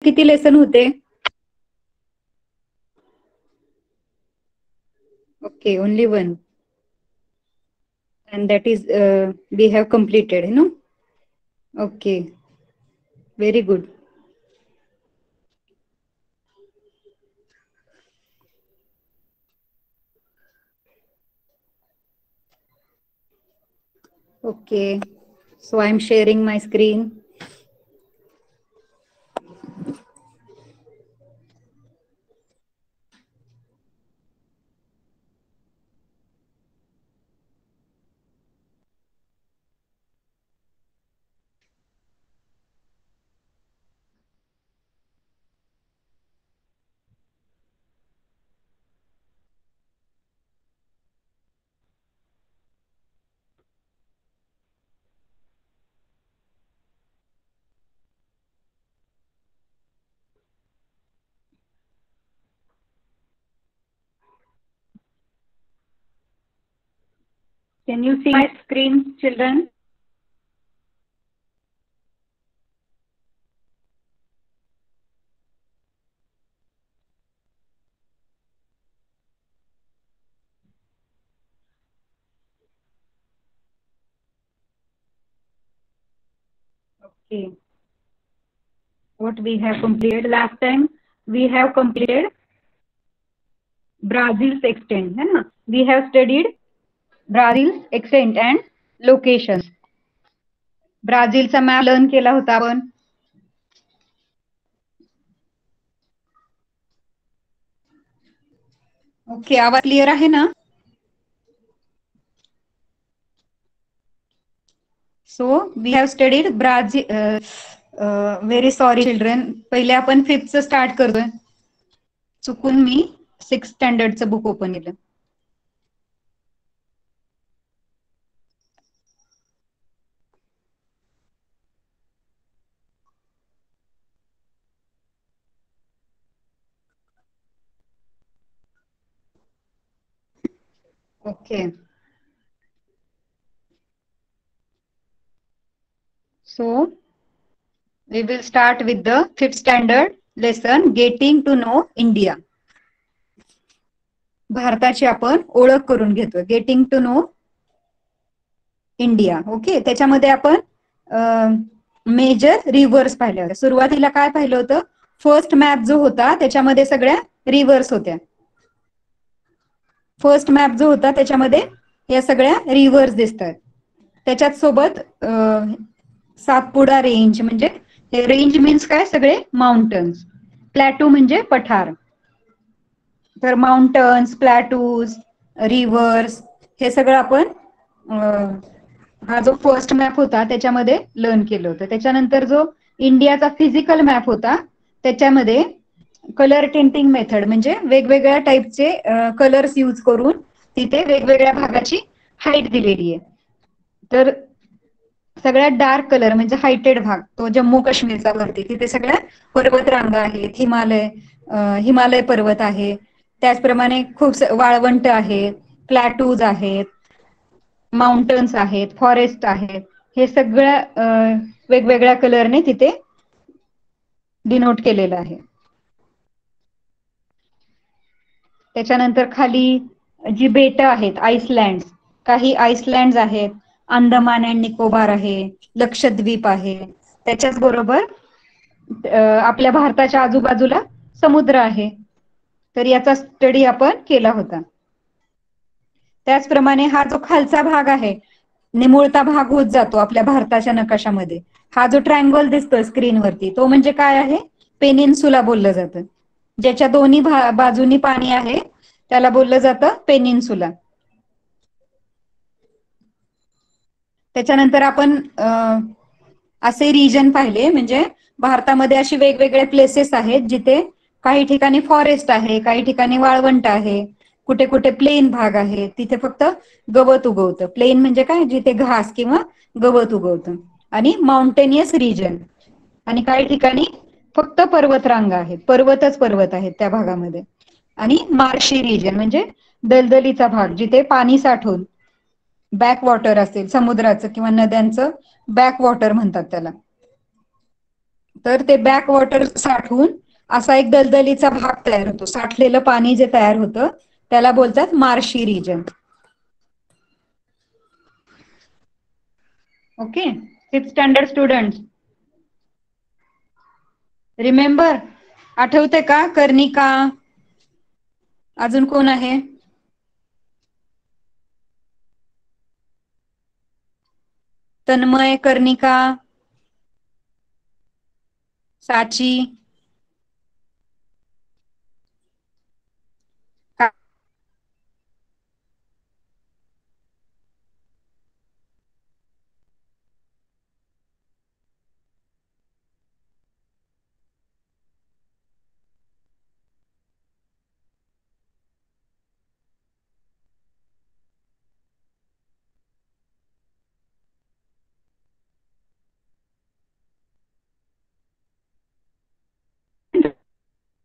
किती लेसन होते? Okay, only one. And that is we have completed, no? Okay, very good. Okay, so I'm sharing my screen. Can you see my screen, children? Okay. What we have completed last time? We have completed Brazil's extent, है ना? We have studied Brazil's extent and locations. ब्राझीलचा map learn केला होता आपण. Okay, आवाज clear आहे ना? So we have studied Brazil. Very sorry children, पहिले आपण 5th स्टार्ट करतोय. चुकून मी 6th स्टँडर्डचं बुक ओपन केलं. Okay, so we will start with the 5th standard lesson, getting to know India. भारताची आपण ओळख करून घेतोय. Getting to know India. Okay, त्याच्यामध्ये आपण मेजर रिव्हर्स पाहिल्या होत्या. सुरुवातीला काय पाहिलं होतं? फर्स्ट मॅप जो होता त्याच्यामध्ये सगळ्या रिव्हर्स होत्या. फर्स्ट मॅप जो होता त्याच्यामध्ये या सगळ्या रिव्हर्स दिसतात. त्याच्यात सोबत सातपुडा रेंज, म्हणजे रेंज मीन्स काय? सगळे माउंटन्स. प्लॅटू म्हणजे पठार. तर माउंटन्स, प्लॅटूज, रिव्हर्स हे सगळं आपण हा जो फर्स्ट मॅप होता त्याच्यामध्ये लर्न केलं होतं. त्याच्यानंतर जो इंडियाचा फिजिकल मॅप होता त्याच्यामध्ये कलर टिंटिंग मेथड, म्हणजे वेगवेगळ्या टाईपचे कलर्स यूज करून तिथे वेगवेगळ्या भागाची हाईट दिलेली आहे. तर सगळ्यात डार्क कलर म्हणजे हायटेड भाग तो जम्मू काश्मीरचा वरती, तिथे सगळ्या पर्वत रांगा आहेत, हिमालय पर्वत आहे. त्याचप्रमाणे खूप वाळवंट आहे, प्लॅटूज आहेत, माउंटन्स आहेत, फॉरेस्ट आहेत. हे सगळ्या वेगवेगळ्या कलरने तिथे डिनोट केलेलं आहे. त्याच्यानंतर खाली जी बेट आहेत, आईसलँड, काही आईसलँड आहेत, अंदमान अँड निकोबार आहे, लक्षद्वीप आहे. त्याच्याच बरोबर आपल्या भारताच्या आजूबाजूला समुद्र आहे. तर याचा स्टडी आपण केला होता. त्याचप्रमाणे हा जो खालचा भाग आहे, निमुळता भाग होत जातो आपल्या भारताच्या नकाशामध्ये. हा जो ट्रायंगल दिसतोय स्क्रीनवरती तो म्हणजे काय आहे? पेनिन्सुला बोललं जातं. ज्याच्या दोन्ही बाजूनी पाणी आहे त्याला बोललं जातं पेनिन्सुला. त्याच्यानंतर आपण असे रिजन पाहिले, म्हणजे भारतामध्ये अशी वेगवेगळे प्लेसेस आहेत जिथे काही ठिकाणी फॉरेस्ट आहे, काही ठिकाणी वाळवंट आहे, कुठे कुठे प्लेन भाग आहे, तिथे फक्त गवत उगवतं. प्लेन म्हणजे काय? जिथे घास किंवा गवत उगवतं. आणि माउंटेनियस रिजन, आणि काही ठिकाणी फक्त पर्वतरांगा आहेत, पर्वतच पर्वत आहेत त्या भागामध्ये. आणि मार्शी रिजन म्हणजे दलदलीचा भाग, जिथे पाणी साठून बॅक वॉटर असेल समुद्राचं किंवा नद्यांचं, बॅक वॉटर म्हणतात त्याला. तर ते बॅक वॉटर साठवून असा एक दलदलीचा भाग तयार होतो. साठलेलं पाणी जे तयार होतं त्याला बोलतात marshy region. Okay, 6th standard student, remember, आठवते का? कर्णिका, अजून कोण आहे? तन्मय, कर्णिका, साची,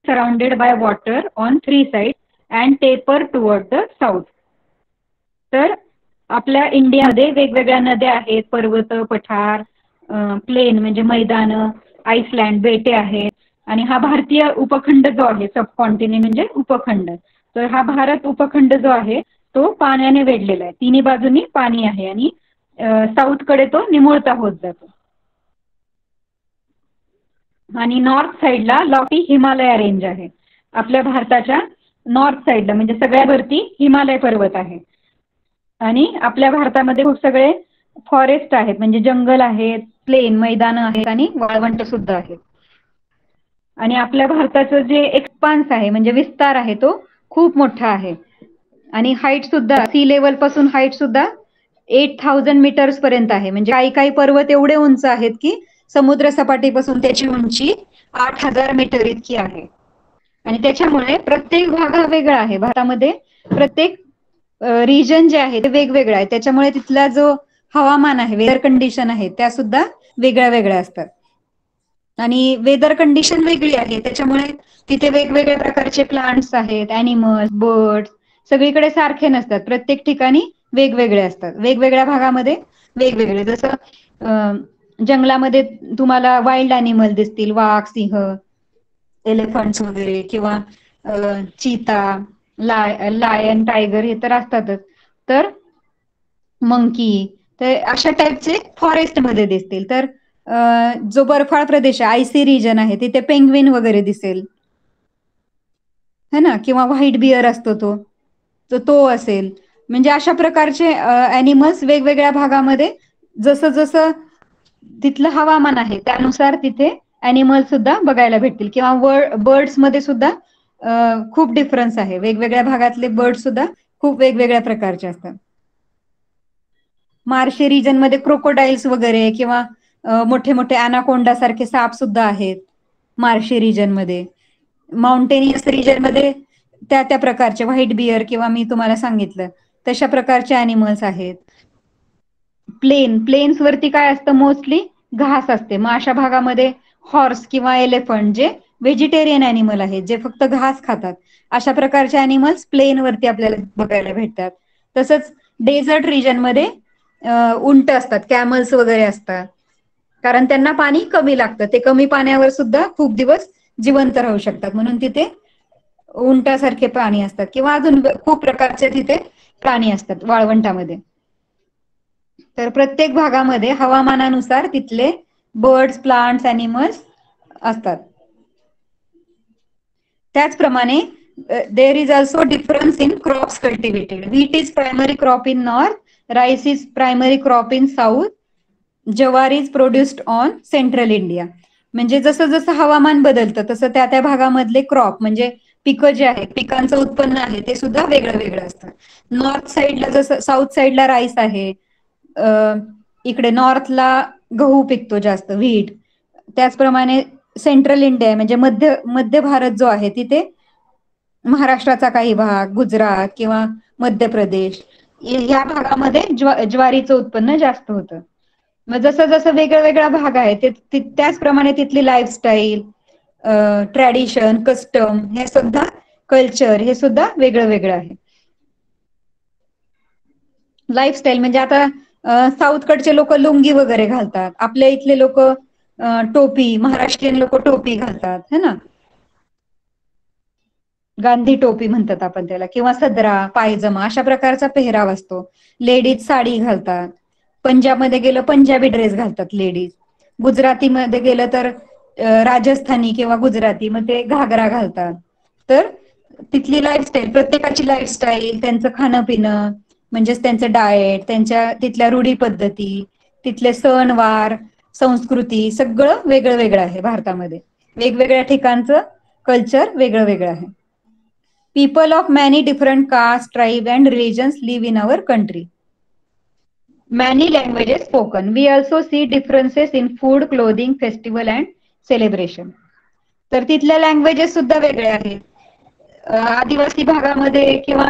surrounded by water on three sides and taper toward the south. तर आपल्या इंडियामध्ये वेगवेगळ्या नद्या आहेत, पर्वत, पठार, प्लेन म्हणजे मैदान, आईसलँड, बेटे आहेत. आणि हा भारतीय उपखंड जो आहे, सब कॉन्टिनेंट म्हणजे उपखंड, तर हा भारत उपखंड जो आहे तो पाण्याने वेढलेला आहे. तिन्ही बाजूनी पाणी आहे आणि साऊथ कडे तो निमुळता होत जातो. आणि नॉर्थ साईडला लॉफी हिमालया रेंज आहे. आपल्या भारताच्या नॉर्थ साईडला म्हणजे सगळ्यावरती हिमालय पर्वत आहे. आणि आपल्या भारतामध्ये खूप सगळे फॉरेस्ट आहेत, म्हणजे जंगल आहेत, प्लेन मैदान आहेत आणि वाळवंट सुद्धा आहेत. आणि आपल्या भारताचं जे एक्सपान्स आहे म्हणजे विस्तार आहे तो खूप मोठा आहे. आणि हाईट सुद्धा, सी लेवल पासून हाईट सुद्धा 8000 मीटर्स पर्यंत आहे. म्हणजे काही काही पर्वत एवढे उंच आहेत की समुद्र सपाटीपासून त्याची उंची 8000 मीटर इतकी आहे. आणि त्याच्यामुळे प्रत्येक भाग हा वेगळा आहे. भारतामध्ये प्रत्येक रिजन जे आहे ते वेगवेगळं आहे. त्याच्यामुळे तिथला जो हवामान आहे, वेदर कंडिशन आहे, त्या सुद्धा वेगळ्या वेगळ्या असतात. आणि वेदर कंडिशन वेगळी आहे त्याच्यामुळे तिथे वेगवेगळ्या प्रकारचे प्लांट्स आहेत, ॲनिमल्स, बर्ड्स सगळीकडे सारखे नसतात. प्रत्येक ठिकाणी वेगवेगळे असतात. वेगवेगळ्या भागामध्ये वेगवेगळे. जसं जंगलामध्ये तुम्हाला वाईल्ड ॲनिमल दिसतील, वाघ, सिंह, एलिफंट्स वगैरे, किंवा चीता, लायन, टायगर हे तर असतातच. तर मंकी, तर अशा टाईपचे फॉरेस्ट मध्ये दिसतील. तर जो बर्फाळ प्रदेश आहे, आयसी रिजन आहे, तिथे पेंग्विन वगैरे दिसेल, है ना, किंवा व्हाईट बिअर असतो तो, तर तो असेल. म्हणजे अशा प्रकारचे ॲनिमल्स वेगवेगळ्या भागामध्ये जसं जसं तिथलं हवामान आहे त्यानुसार तिथे ॲनिमल सुद्धा बघायला भेटतील. किंवा बर्ड्स मध्ये सुद्धा खूप डिफरन्स आहे. वेगवेगळ्या भागातले बर्ड सुद्धा खूप वेगवेगळ्या प्रकारचे असतात. मार्शे रिजन मध्ये क्रोकोडाईल्स वगैरे किंवा मोठे मोठे अनाकोंडा सारखे साप सुद्धा आहेत मार्शे रिजन मध्ये. माउंटेनियस रिजन मध्ये त्या त्या प्रकारचे व्हाईट बिअर किंवा मी तुम्हाला सांगितलं तशा प्रकारचे अॅनिमल्स आहेत. प्लेन्स वरती काय असतं, मोस्टली घास असते. मग अशा भागामध्ये हॉर्स किंवा एलिफंट जे व्हेजिटेरियन अॅनिमल आहेत, जे फक्त घास खातात, अशा प्रकारचे अॅनिमल्स प्लेन वरती आपल्याला बघायला भेटतात. तसंच डेझर्ट रिजन मध्ये उंट असतात, कॅमल्स वगैरे असतात, कारण त्यांना पाणी कमी लागतं. ते कमी पाण्यावर सुद्धा खूप दिवस जिवंत राहू शकतात, म्हणून तिथे उंटासारखे प्राणी असतात. किंवा अजून खूप प्रकारचे तिथे प्राणी असतात वाळवंटामध्ये. तर प्रत्येक भागामध्ये हवामानानुसार तिथले बर्ड्स, प्लांट्स, ॲनिमल्स असतात. त्याचप्रमाणे there is also difference in crops cultivated. Wheat is primary crop in north, rice is primary crop in south, jowar is produced on central India. म्हणजे जसं जसं हवामान बदलतं तसं त्या त्या भागामधले क्रॉप म्हणजे पिकं जे आहेत, पिकांचं उत्पन्न आहे, ते सुद्धा वेगळं वेगळं असतं. नॉर्थ साईडला जसं, साऊथ साईडला राईस आहे, इकडे नॉर्थला गहू पिकतो जास्त, व्हीट. त्याचप्रमाणे सेंट्रल इंडिया म्हणजे मध्य मध्य भारत जो आहे तिथे महाराष्ट्राचा काही भाग, गुजरात किंवा मध्य प्रदेश, या भागामध्ये ज्वारीचं उत्पन्न जास्त होतं. मग जसं जसं वेगळा वेगळा भाग आहे त्याचप्रमाणे तिथली लाईफस्टाईल, ट्रॅडिशन, कस्टम, हे सुद्धा कल्चर, हे सुद्धा वेगळं वेगळं आहे. लाईफस्टाईल म्हणजे आता साऊथ कडचे लोक लुंगी वगैरे घालतात, आपल्या इथले लोक टोपी, महाराष्ट्रीयन लोक टोपी घालतात है ना, गांधी टोपी म्हणतात आपण त्याला, किंवा सदरा, पायजमा अशा प्रकारचा पेहराव असतो. लेडीज साडी घालतात. पंजाबमध्ये गेलं पंजाबी ड्रेस घालतात लेडीज. गुजरातीमध्ये गेलं तर राजस्थानी किंवा गुजराती मग ते घागरा घालतात. तर तिथली लाईफस्टाईल, प्रत्येकाची लाईफस्टाईल, त्यांचं खाणं पिणं, म्हणजेच त्यांचं डाएट, त्यांच्या तिथल्या रूढी पद्धती, तिथले सणवार, संस्कृती सगळं वेगळं वेगळं आहे भारतामध्ये. वेगवेगळ्या ठिकाणचं कल्चर वेगळं वेगळं आहे. People of many different castes, tribe and religions live in our country. Many languages spoken. We also see differences in food, clothing, festival and celebration. तर तिथल्या लँग्वेजेस सुद्धा वेगळ्या आहेत. आदिवासी भागामध्ये किंवा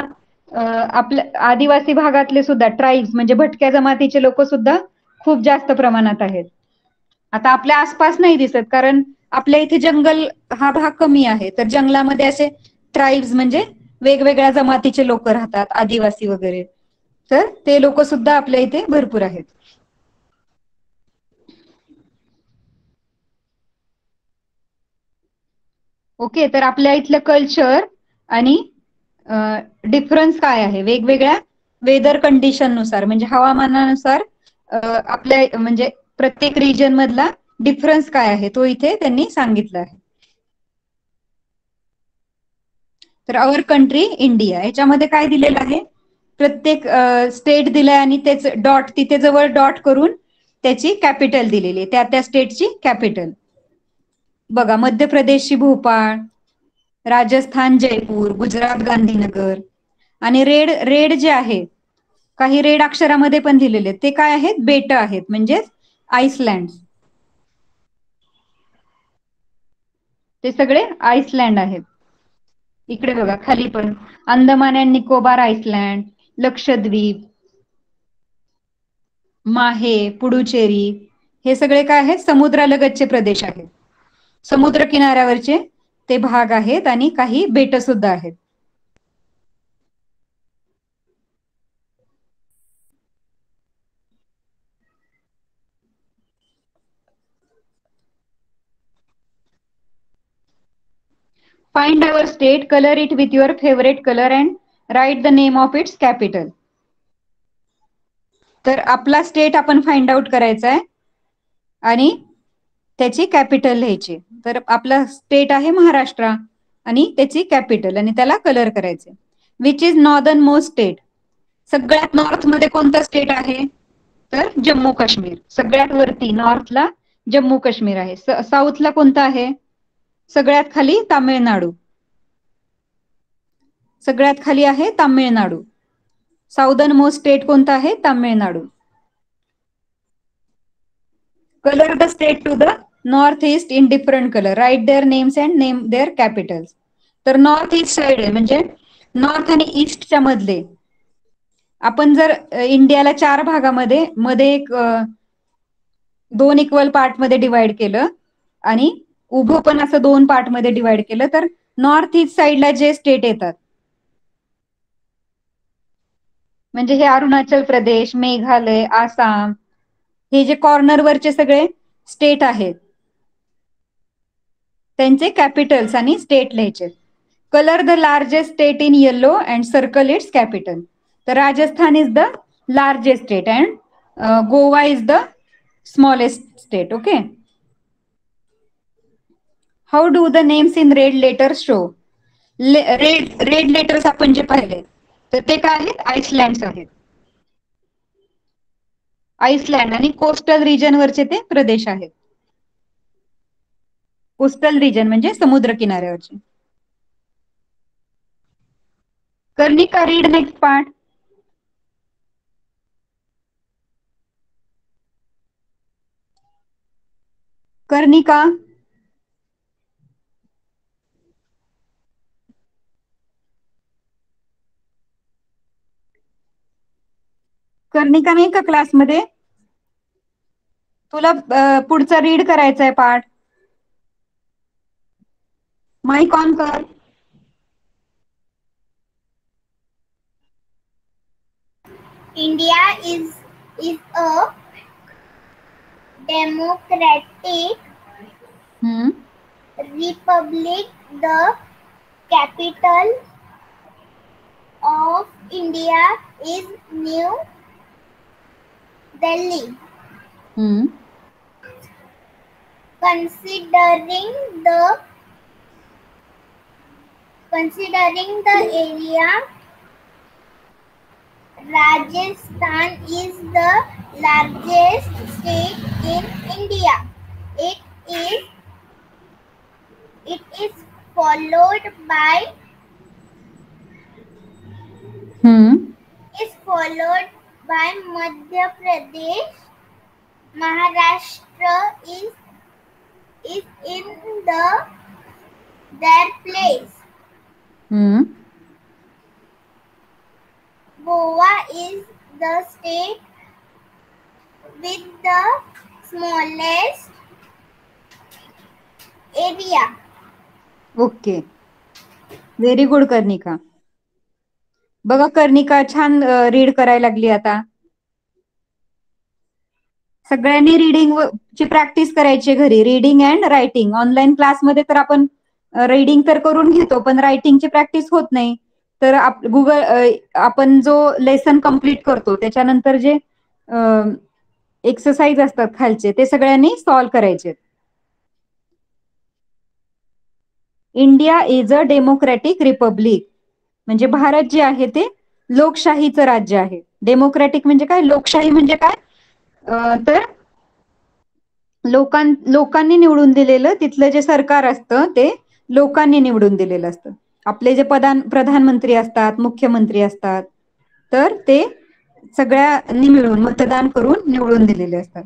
आपल्या आदिवासी भागातले सुद्धा ट्राईब्स म्हणजे भटक्या जमातीचे लोक सुद्धा खूप जास्त प्रमाणात आहेत. आता आपल्या आसपास नाही दिसत, कारण आपल्या इथे जंगल हा भाग कमी आहे. तर जंगलामध्ये असे ट्राईब्स म्हणजे वेगवेगळ्या जमातीचे लोक राहतात, आदिवासी वगैरे. तर ते लोक सुद्धा आपल्या इथे भरपूर आहेत. ओके, तर आपल्या इथलं कल्चर आणि डिफरन्स काय आहे वेगवेगळ्या वेदर कंडिशन नुसार, म्हणजे हवामानानुसार आपल्या म्हणजे प्रत्येक रिजन मधला डिफरन्स काय आहे तो इथे त्यांनी सांगितलं आहे. तर अवर कंट्री इंडिया याच्यामध्ये काय दिलेलं आहे, प्रत्येक स्टेट दिलाय आणि त्याच डॉट तिथे जवळ डॉट करून त्याची कॅपिटल दिलेली आहे, त्या त्या स्टेटची कॅपिटल. बघा, मध्य प्रदेशची भोपाळ, राजस्थान जयपूर, गुजरात गांधीनगर. आणि रेड रेड जे आहे, काही रेड अक्षरामध्ये पण दिलेले ते काय आहेत, बेट आहेत, म्हणजेच आईसलँड. ते सगळे आईसलँड आहेत. इकडे बघा खाली पण अंदमान अँड निकोबार आईसलँड, लक्षद्वीप, माहे, पुडुचेरी, हे सगळे काय आहेत, समुद्रालगतचे प्रदेश आहेत. समुद्र किनाऱ्यावरचे ते भाग आहेत आणि काही बेट सुद्धा आहेत. Find our state, color it with your favorite color and write the name of its capital. तर आपला स्टेट आपण फाइंड आउट करायचा आहे आणि त्याची कॅपिटल लिहायची. तर आपला स्टेट आहे महाराष्ट्र आणि त्याची कॅपिटल आणि त्याला कलर करायचे. Which is northern most state, सगळ्यात नॉर्थ मध्ये कोणता स्टेट आहे, तर जम्मू काश्मीर. सगळ्यात वरती नॉर्थला जम्मू काश्मीर आहे. साऊथला कोणता आहे, सगळ्यात खाली तामिळनाडू. सगळ्यात खाली आहे तामिळनाडू. साऊदर्न मोस्ट स्टेट कोणता आहे, Tamil Nadu. Colour the state to the north east in different colour, write their names and name their capitals. तर नॉर्थ ईस्ट साइड आहे, म्हणजे नॉर्थ आणि ईस्टच्या मधले. आपण जर इंडियाला 4 भागामध्ये मध्ये एक 2 इक्वल पार्ट मध्ये डिवाइड केलं आणि उभं पण असं 2 पार्ट मध्ये डिवाइड केलं, तर नॉर्थ ईस्ट साइडला जे स्टेट येतात, म्हणजे हे अरुणाचल प्रदेश, मेघालय, आसाम, हे जे कॉर्नरवरचे सगळे स्टेट आहेत त्यांचे कॅपिटल्स आणि स्टेट लिहायचे. Colour the largest state in yellow and circle its capital. तर Rajasthan is the largest state and Goa is the smallest state. Okay, how do the names in red letters show. Red letters आपण जे पाहिले तर ते काय आहेत, Iceland आहेत. Iceland आणि कोस्टल रिजन वरचे ते प्रदेश आहेत. कोस्टल रिजन म्हणजे समुद्र किनाऱ्यावरचे. कर्णिका, रीड नेक्स्ट पार्ट. कर्णिका, कर्णिका नाही का क्लासमध्ये, तुला पुढचा रीड करायचा आहे पार्ट. माईक ऑन कर. India is a Democratic Republic. The capital of India is New Delhi. Considering the area, Rajasthan is the largest state in India. It is followed by Madhya Pradesh. Maharashtra is in their place. Goa is the state with the smallest area. Okay, very good Karnika. बघा कर्णिका छान read करायला लागली. आता सगळ्यांनी reading ची practice करायची घरी. Reading and writing. Online क्लासमध्ये तर आपण रीडिंग तर करून घेतो, पण रायटिंगची प्रॅक्टिस होत नाही. तर आपण जो लेसन कम्प्लीट करतो त्याच्यानंतर जे एक्सरसाइज असतात खालचे, ते सगळ्यांनी सॉल्व्ह करायचे. India is a democratic Republic. म्हणजे भारत जे आहे ते लोकशाहीचं राज्य आहे. डेमोक्रॅटिक म्हणजे काय, लोकशाही म्हणजे काय, तर लोकांनी निवडून दिलेलं तिथलं जे सरकार असतं ते लोकांनी निवडून दिलेलं असतं. आपले जे प्रधानमंत्री असतात, मुख्यमंत्री असतात, तर ते सगळ्यांनी मिळून मतदान करून निवडून दिलेले असतात.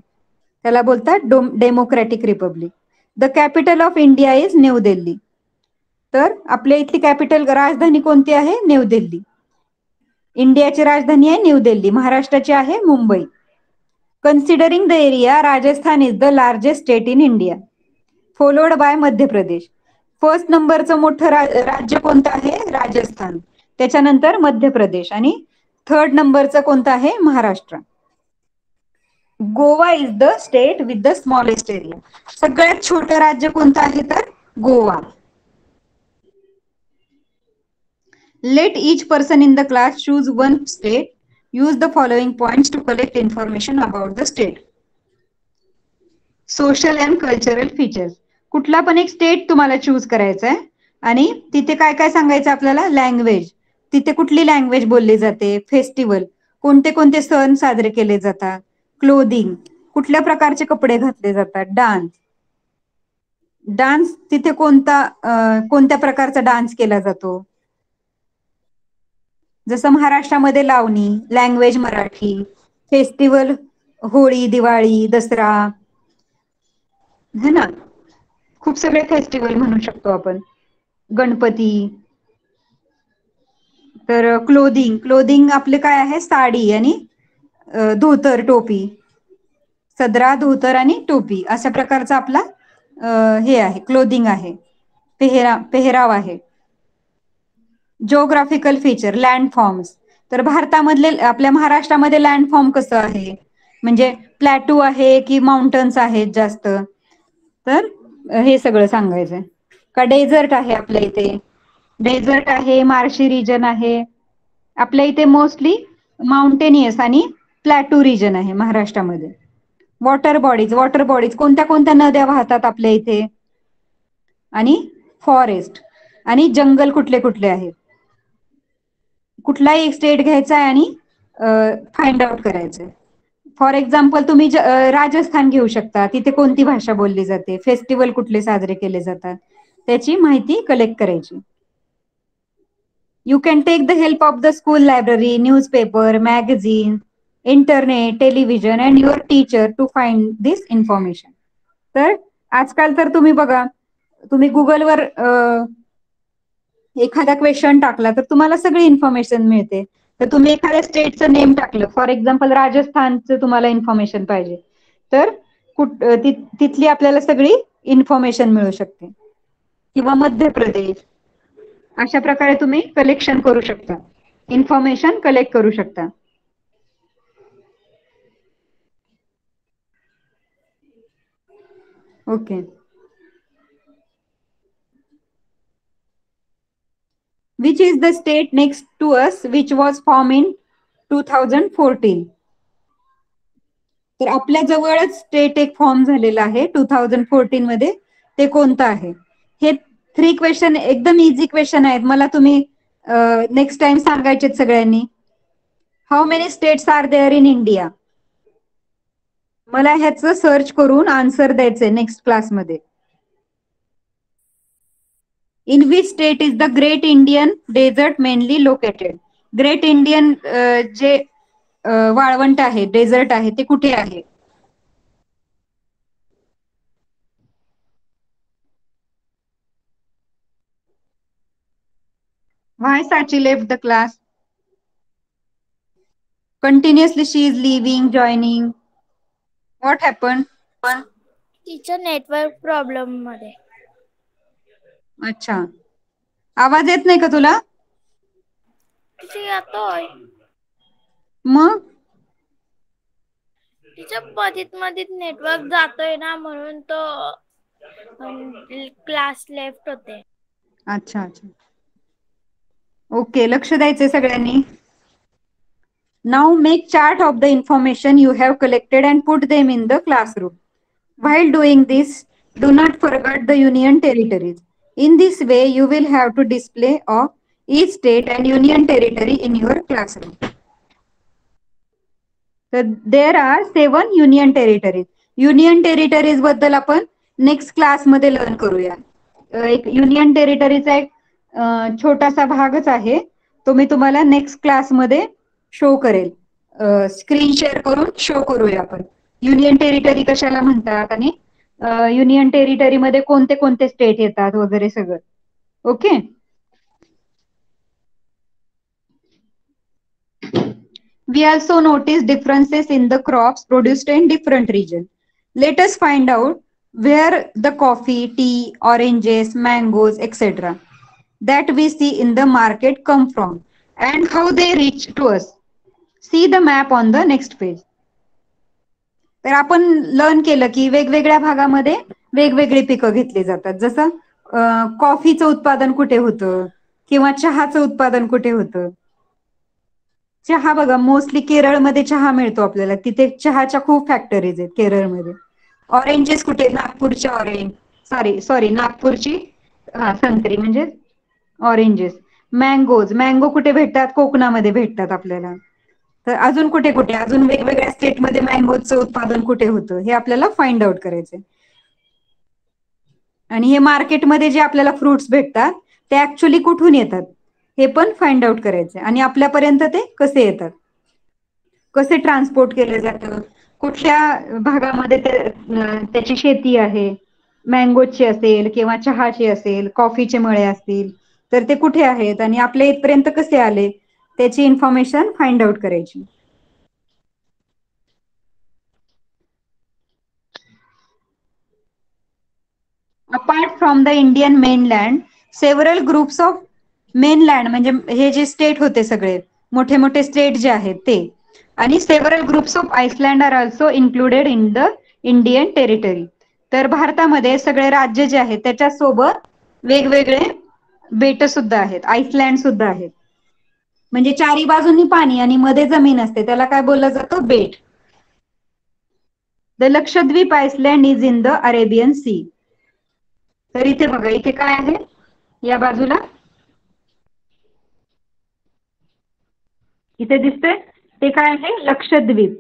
त्याला बोलतात democratic Republic. The capital of India is new Delhi. तर आपल्या इथली कॅपिटल राजधानी कोणती आहे, न्यू दिल्ली. इंडियाची राजधानी आहे न्यू दिल्ली. महाराष्ट्राची आहे Mumbai. Considering the area, Rajasthan is the largest state in India, followed by Madhya Pradesh. First नंबरचं मोठं राज्य कोणतं आहे, राजस्थान. त्याच्यानंतर मध्य प्रदेश आणि थर्ड नंबरचं कोणतं आहे, Maharashtra. Goa is the state with the smallest area. सगळ्यात छोटं राज्य कोणतं आहे, तर Goa. Let each person in the class choose one state. Use the following points to collect information about the state. Social and cultural features. कुठला पण एक स्टेट तुम्हाला चूज करायचा आहे आणि तिथे काय काय सांगायचं आपल्याला. लँग्वेज, तिथे कुठली लँग्वेज बोलली जाते. फेस्टिवल, कोणते कोणते सण साजरे केले जातात. क्लोदिंग, कुठल्या प्रकारचे कपडे घातले जातात. डान्स, तिथे कोणत्या प्रकारचा डान्स केला जातो. जसं महाराष्ट्रामध्ये लावणी, लँग्वेज मराठी. फेस्टिवल, होळी, दिवाळी, दसरा, है ना. खूप सगळे फेस्टिवल म्हणू शकतो आपण. गणपती. तर क्लोदिंग आपले काय आहे, साडी आणि धोतर, टोपी. सदरा, धोतर आणि टोपी अशा प्रकारचा आपला हे आहे, क्लोदिंग आहे, पेहराव आहे. Geographical feature, landforms. तर भारतामधले, आपल्या महाराष्ट्रामध्ये लँडफॉर्म कसं आहे, म्हणजे प्लॅटू आहे की माउंटन्स आहेत जास्त. तर हे सगळं सांगायचंय. का डेझर्ट आहे आपल्या इथे, डेझर्ट आहे, मार्शी रिजन आहे. आपल्या इथे मोस्टली माउंटेनियस आणि प्लॅटू रिजन आहे महाराष्ट्रामध्ये. वॉटर बॉडीज कोणत्या कोणत्या नद्या वाहतात आपल्या इथे, आणि फॉरेस्ट आणि जंगल कुठले कुठले आहेत. कुठलाही एक स्टेट घ्यायचा आहे आणि फाइंड आउट करायचंय. फॉर एक्झाम्पल तुम्ही राजस्थान घेऊ शकता. तिथे कोणती भाषा बोलली जाते, फेस्टिवल कुठले साजरे केले जातात, त्याची माहिती कलेक्ट करायची. You can take the help of the school library, newspaper, magazine, internet, television and your teacher to find this information. तर आजकाल तर तुम्ही बघा, तुम्ही गुगलवर एखादा क्वेश्चन टाकला तर तुम्हाला सगळी इन्फॉर्मेशन मिळते. तर तुम्ही एखाद्या स्टेटचं नेम टाकलं, फॉर एक्झाम्पल राजस्थानचं तुम्हाला इन्फॉर्मेशन पाहिजे, तर तिथली आपल्याला सगळी इन्फॉर्मेशन मिळू शकते. किंवा मध्य प्रदेश. अशा प्रकारे तुम्ही कलेक्शन करू शकता, इन्फॉर्मेशन कलेक्ट करू शकता. Okay. Which is the state next to us which was formed in 2014? तर आपल्या जवळच स्टेट एक फॉर्म झालेला आहे 2014 मध्ये. ते कोणतं आहे? हे 3 क्वेश्चन एकदम इझी क्वेश्चन आहेत. मला तुम्ही नेक्स्ट टाइम सांगायचे सगळ्यांनी. How many states are there in India? मला ह्याचं सर्च करून आन्सर द्यायचंय नेक्स्ट क्लासमध्ये. In which state is the great Indian desert mainly located? Great Indian जे वाळवंट आहे, डेझर्ट आहे, ते कुठे आहे? Why Sachi left the class? Continuously she is leaving, joining. What happened? Teacher network problem मध्ये. अच्छा, आवाज येत नाही का तुला? टीचर येतोय. मग टीचर मधीत नेटवर्क जातोय ना, म्हणून तो क्लास लेफ्ट होते. अच्छा अच्छा, ओके. लक्ष द्यायचंय सगळ्यांनी. Now make chart of the information you have collected and put them in the classroom. While doing this, do not forget the union territories. In this way, you will have to display of each state and union territory in your classroom. So there are 7 union territories. Union territories बद्दल आपण next class मध्ये learn करूया. एक union टेरिटरीचा एक छोटासा भागच आहे, तो मी तुम्हाला नेक्स्ट क्लास मध्ये शो करेल. स्क्रीन शेअर करून शो करूया आपण. युनियन टेरिटरी कशाला म्हणतात आणि युनियन टेरिटरी मध्ये कोणते कोणते स्टेट येतात वगैरे सगळं. Okay. We also notice differences in the crops produced in different regions. Let us find out where the coffee, tea, oranges, mangoes, etc. that we see in the market come from and how they reach to us. See the map on the next page. तर आपण learn केलं की वेगवेगळ्या भागामध्ये वेगवेगळी पिकं घेतली जातात. जसं कॉफीचं उत्पादन कुठे होतं किंवा चहाचं उत्पादन कुठे होतं. चहा बघा, मोस्टली केरळमध्ये चहा मिळतो आपल्याला. तिथे चहाच्या खूप फॅक्टरीज आहेत केरळमध्ये. ऑरेंजेस कुठे? नागपूरच्या ऑरेंज, सॉरी नागपूरची संत्री म्हणजे ऑरेंजेस. मँगो कुठे भेटतात? कोकणामध्ये भेटतात आपल्याला. तर अजून कुठे कुठे, अजून वेगवेगळ्या स्टेटमध्ये मँगोचं उत्पादन कुठे होतं हे आपल्याला फाइंड आउट करायचंय. आणि हे मार्केटमध्ये जे आपल्याला फ्रुट्स भेटतात ते ऍक्च्युली कुठून येतात हे पण फाइंड आउट करायचंय. आणि आपल्यापर्यंत ते कसे येतात, कसे ट्रान्सपोर्ट केले जातं, कुठल्या भागामध्ये त्याची शेती आहे, मँगोची असेल किंवा चहाची असेल, कॉफीचे मळे असतील, तर ते कुठे आहेत आणि आपल्या इथपर्यंत कसे आले त्याची इन्फॉर्मेशन फाइंड आउट करायची. Apart from the Indian mainland several groups of mainland म्हणजे हे जे स्टेट होते सगळे मोठे मोठे स्टेट जे आहेत ते, आणि several groups of island are also included in the Indian territory. तर भारतामध्ये सगळे राज्य जे आहेत त्याच्यासोबत वेगवेगळे बेट सुद्धा आहेत, आइसलँड सुद्धा आहेत. म्हणजे चारी बाजूनी पाणी आणि मध्ये जमीन असते त्याला काय बोललं जातं? बेट. The Lakshadweep island is in the Arabian sea. तर इथे बघा, इथे काय आहे या बाजूला, इथे दिसतंय ते काय आहे? लक्षद्वीप.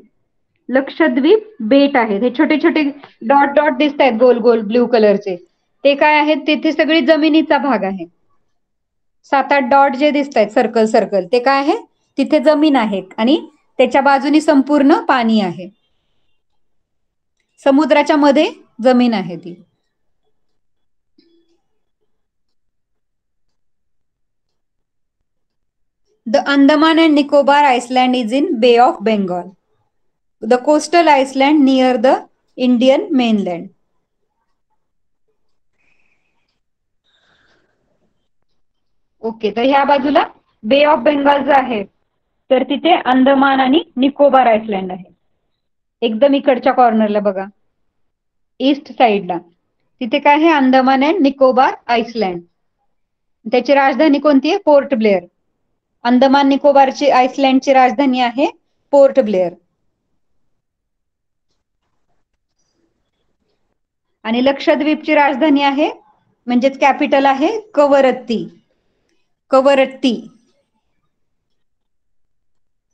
लक्षद्वीप बेट आहेत. हे छोटे छोटे डॉट डॉट दिसत आहेत गोल गोल ब्ल्यू कलरचे, ते काय आहेत? तिथे सगळी जमिनीचा भाग आहे. 7-8 डॉट जे दिसत आहेत सर्कल सर्कल ते काय आहे? तिथे जमीन आहे आणि त्याच्या बाजूनी संपूर्ण पाणी आहे. समुद्राच्या मध्ये जमीन आहे ती. The Andaman and Nicobar Island is in Bay of Bengal. The coastal island near the Indian mainland. Okay, तर ह्या बाजूला बे ऑफ बेंगाल जो आहे तर तिथे अंदमान आणि निकोबार आयसलँड आहे. एकदम इकडच्या कॉर्नरला बघा, ईस्ट साइडला. तिथे काय आहे? Andaman and Nicobar Iceland. त्याची राजधानी कोणती आहे? पोर्ट ब्लेअर. अंदमान निकोबारची आइसलँडची राजधानी आहे पोर्ट ब्लेअर. आणि लक्षद्वीपची राजधानी आहे म्हणजेच कॅपिटल आहे कवरत्ती. कवरत्ती.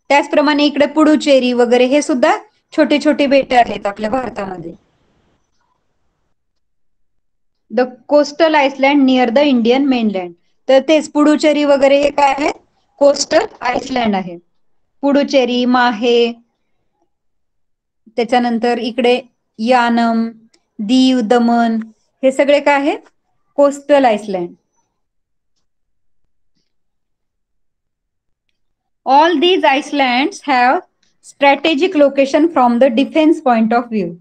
त्याचप्रमाणे इकडे पुडुचेरी वगैरे हे सुद्धा छोटे छोटे बेटे आहेत आपल्या भारतामध्ये. The coastal Iceland near the Indian mainland. तर तेच पुडुचेरी वगैरे हे काय आहे? कोस्टल आइसलँड आहे. पुडुचेरी, माहे, त्याच्यानंतर इकडे यानम, दीव, दमन हे सगळे काय आहेत? Coastal Iceland. All these islands have strategic location from the defense point of view.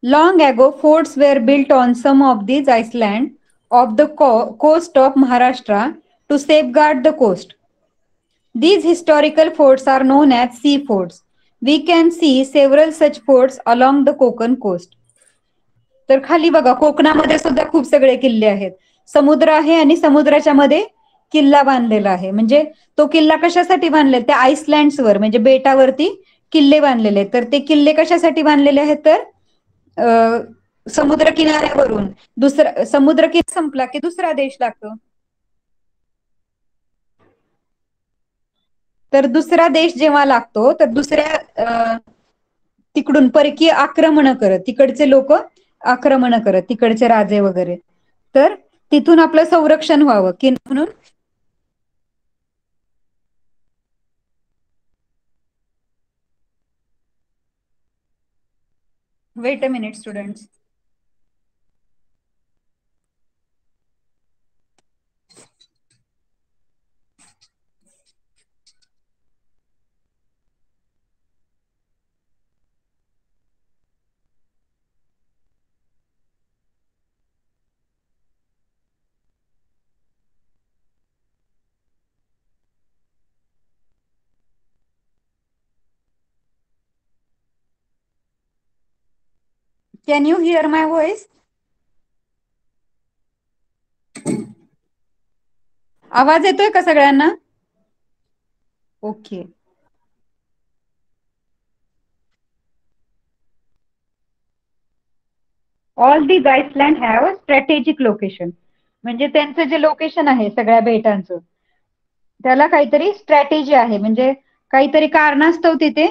Long ago, forts were built on some of these islands of the coast of Maharashtra to safeguard the coast. These historical forts are known as sea forts. We can see several such forts along the Konkan coast. तर खाली बघा, कोकणामध्ये सुद्धा खूप सगळे किल्ले आहेत. समुद्र आहे आणि समुद्राच्या मध्ये किल्ला बांधलेला आहे. म्हणजे तो किल्ला कशासाठी बांधले? त्या आइसलँड्सवर म्हणजे बेटावरती किल्ले बांधलेले आहेत. तर ते किल्ले कशासाठी बांधलेले आहेत? तर समुद्र किनाऱ्यावरून दुसरा समुद्र किनारा संपला की दुसरा देश लागतो. तर दुसरा देश जेव्हा लागतो तर दुसऱ्या तिकडून परकीय आक्रमण करत, तिकडचे लोक आक्रमण करत, तिकडचे राजे वगैरे, तर तिथून आपलं संरक्षण व्हावं की म्हणून weight a minute students. Can you here my voice? आवाज येतोय का सगळ्यांना? Okay. All these Iceland have strategic location. म्हणजे त्यांचं जे लोकेशन आहे सगळ्या बेटांचं, त्याला काहीतरी स्ट्रॅटेजी आहे. म्हणजे काहीतरी कारणास्तव तिथे